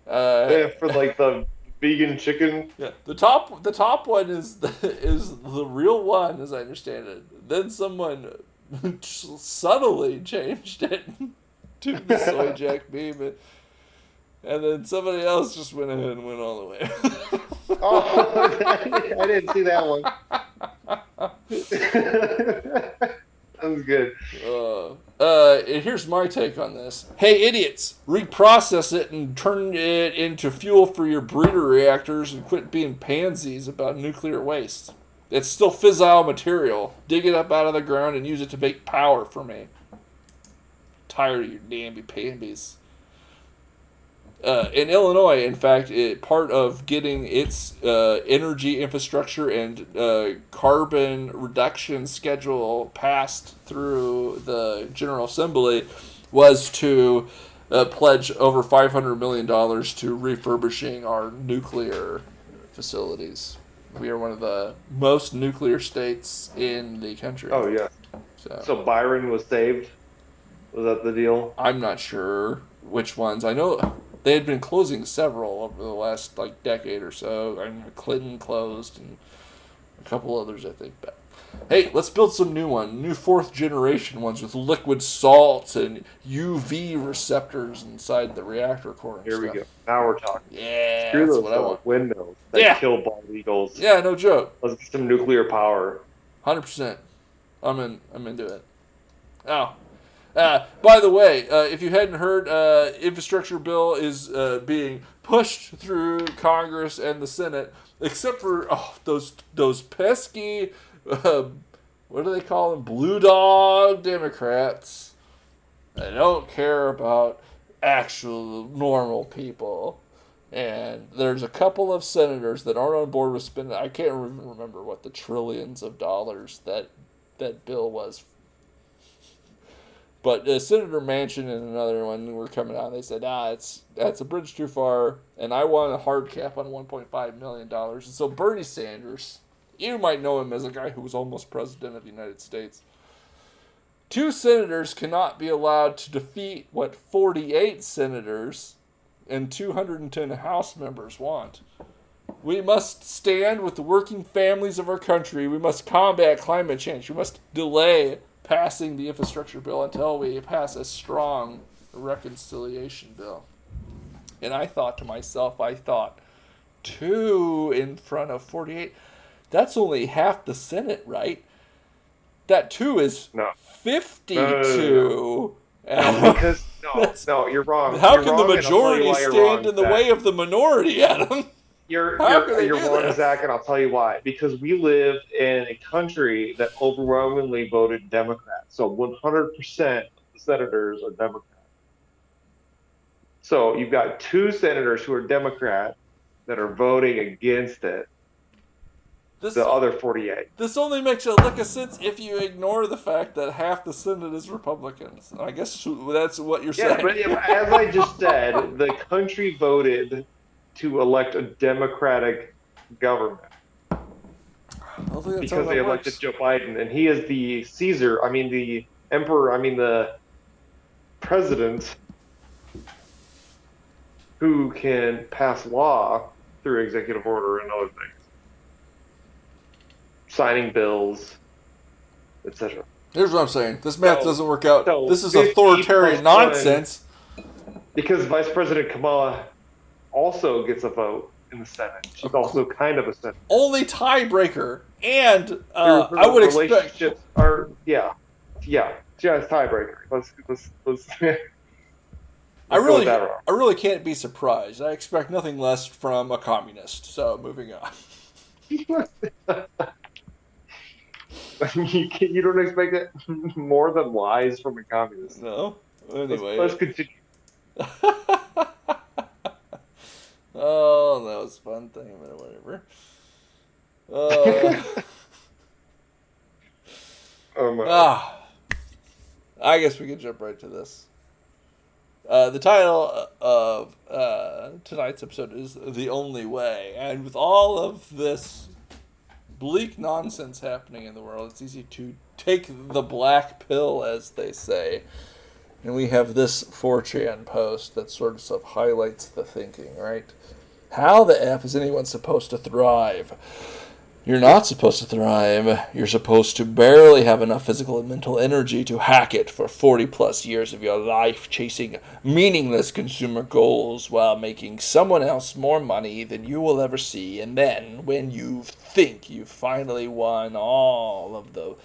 For like the vegan chicken. Yeah, the top one is the real one, as I understand it. Then someone subtly changed it to the Soy Jack meme, and then somebody else just went ahead and went all the way. Oh, I didn't see that one. That was good. Here's my take on this. Hey, idiots! Reprocess it and turn it into fuel for your breeder reactors and quit being pansies about nuclear waste. It's still fissile material. Dig it up out of the ground and use it to make power for me. Tired of your namby-pambies. In Illinois, in fact, part of getting its energy infrastructure and carbon reduction schedule passed through the General Assembly was to pledge over $500 million to refurbishing our nuclear facilities. We are one of the most nuclear states in the country. Oh, yeah. So Byron was saved? Was that the deal? I'm not sure which ones. I know they had been closing several over the last decade or so. I mean, Clinton closed and a couple others, I think. But hey, let's build some new 4th generation ones with liquid salts and UV receptors inside the reactor core. Here we go. Now we're talking. Yeah, Screw that's those what I want. Windmills that kill bald eagles. Yeah, no joke. Let's get some nuclear power. 100%. I'm into it. Oh. By the way, if you hadn't heard, infrastructure bill is being pushed through Congress and the Senate, except for those pesky, what do they call them, blue dog Democrats. They don't care about actual normal people. And there's a couple of senators that aren't on board with spending, I can't even remember what the trillions of dollars that that bill was. But Senator Manchin and another one were coming out, and they said, that's a bridge too far, and I want a hard cap on $1.5 million. And so Bernie Sanders, you might know him as a guy who was almost president of the United States. 2 senators cannot be allowed to defeat what 48 senators and 210 House members want. We must stand with the working families of our country. We must combat climate change. We must delay passing the infrastructure bill until we pass a strong reconciliation bill. And I thought to myself, 2 in front of 48, that's only half the Senate, right? That 2 is 52. No, because you're wrong. How can the majority stand in the way of the minority, Adam? You're wrong, Zach, and I'll tell you why. Because we live in a country that overwhelmingly voted Democrat. So 100% of the senators are Democrat. So you've got 2 senators who are Democrat that are voting against it. The other 48. This only makes a lick of sense if you ignore the fact that half the Senate is Republicans. I guess that's what you're saying. But as I just said, the country voted to elect a Democratic government because they elected Joe Biden, and he is the the emperor, the president who can pass law through executive order and other things, signing bills, etc. Here's what I'm saying. This math doesn't work out. This is authoritarian nonsense. Because Vice President Kamala also gets a vote in the Senate. She's also kind of a senator. Only tiebreaker, and I would expect. Relationships are she has tiebreaker. Let's I really can't be surprised. I expect nothing less from a communist. So moving on. You don't expect it more than lies from a communist. No. Anyway, let's continue. Oh, that was a fun thing, but whatever. I guess we can jump right to this. The title of tonight's episode is The Only Way. And with all of this bleak nonsense happening in the world, it's easy to take the black pill, as they say. And we have this 4chan post that sort of highlights the thinking, right? How the F is anyone supposed to thrive? You're not supposed to thrive. You're supposed to barely have enough physical and mental energy to hack it for 40 plus years of your life, chasing meaningless consumer goals while making someone else more money than you will ever see. And then, when you think you've finally won all of the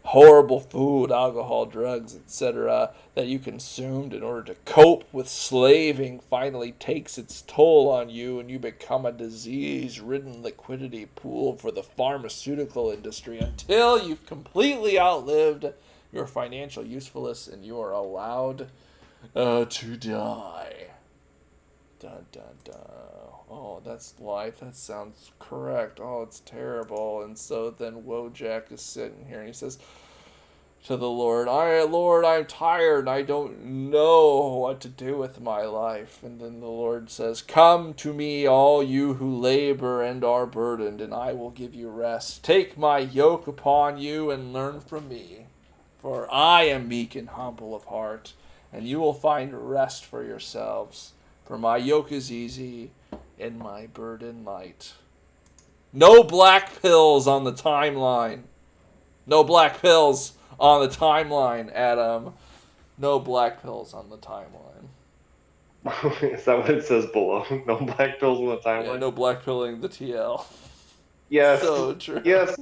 horrible food, alcohol, drugs, etc. that you consumed in order to cope with slaving finally takes its toll on you, and you become a disease-ridden liquidity pool for the pharmaceutical industry until you've completely outlived your financial usefulness and you are allowed to die. Dun, dun, dun. Oh, that's life. That sounds correct. Oh, it's terrible. And so then Wojak is sitting here and he says to the Lord, Lord, I'm tired and I don't know what to do with my life. And then the Lord says, come to me, all you who labor and are burdened, and I will give you rest. Take my yoke upon you and learn from me. For I am meek and humble of heart, and you will find rest for yourselves. For my yoke is easy and my burden light. No black pills on the timeline. No black pills on the timeline, Adam. No black pills on the timeline. Is that what it says below? No black pills on the timeline? Yeah, no black pilling the TL. Yes. So true. Yes.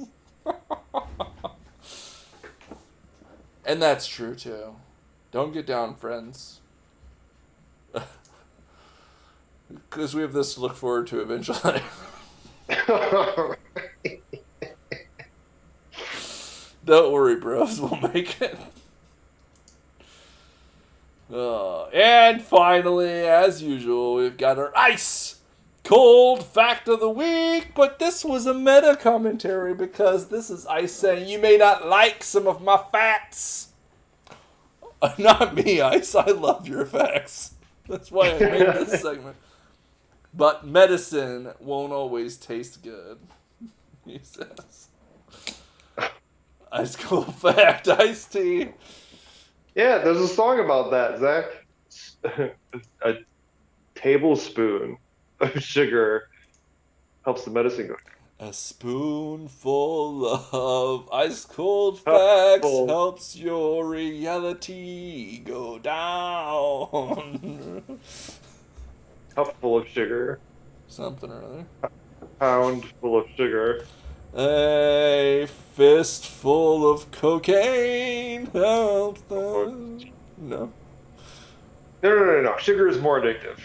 And that's true, too. Don't get down, friends. Because we have this to look forward to eventually. Don't worry, bros. We'll make it. And finally, as usual, we've got our ice cold fact of the week, but this was a meta commentary because this is Ice saying you may not like some of my facts. Not me, Ice. I love your facts. That's why I made this segment. But medicine won't always taste good, he says. Ice cold fact, iced tea. Yeah, there's a song about that, Zach. A tablespoon of sugar helps the medicine go. A spoonful of ice cold facts helps your reality go down. Cupful of sugar. Something or other. Pound full of sugar. A fistful of cocaine helps them. No. No. Sugar is more addictive.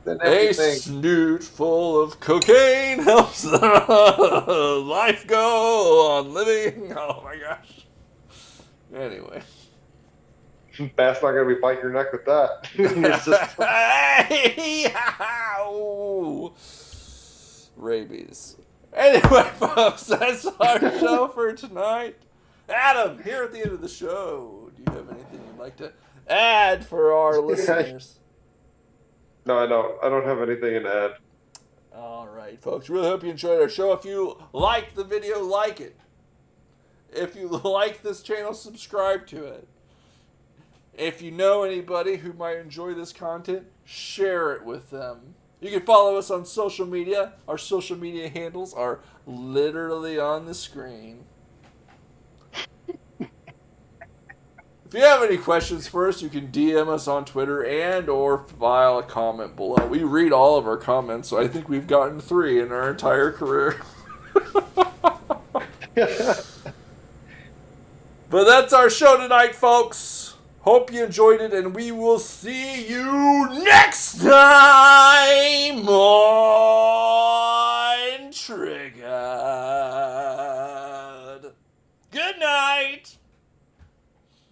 A snoot full of cocaine helps life go on living. Oh my gosh. Anyway. Bass not going to be biting your neck with that. Rabies. Anyway, folks, that's our show for tonight. Adam, here at the end of the show, do you have anything you'd like to add for our listeners? No, I don't. I don't have anything to add. All right, folks. Really hope you enjoyed our show. If you liked the video, like it. If you like this channel, subscribe to it. If you know anybody who might enjoy this content, share it with them. You can follow us on social media. Our social media handles are literally on the screen. If you have any questions for us, you can DM us on Twitter and or file a comment below. We read all of our comments, so I think we've gotten 3 in our entire career. But that's our show tonight, folks. Hope you enjoyed it, and we will see you next time on Triggered. Good night.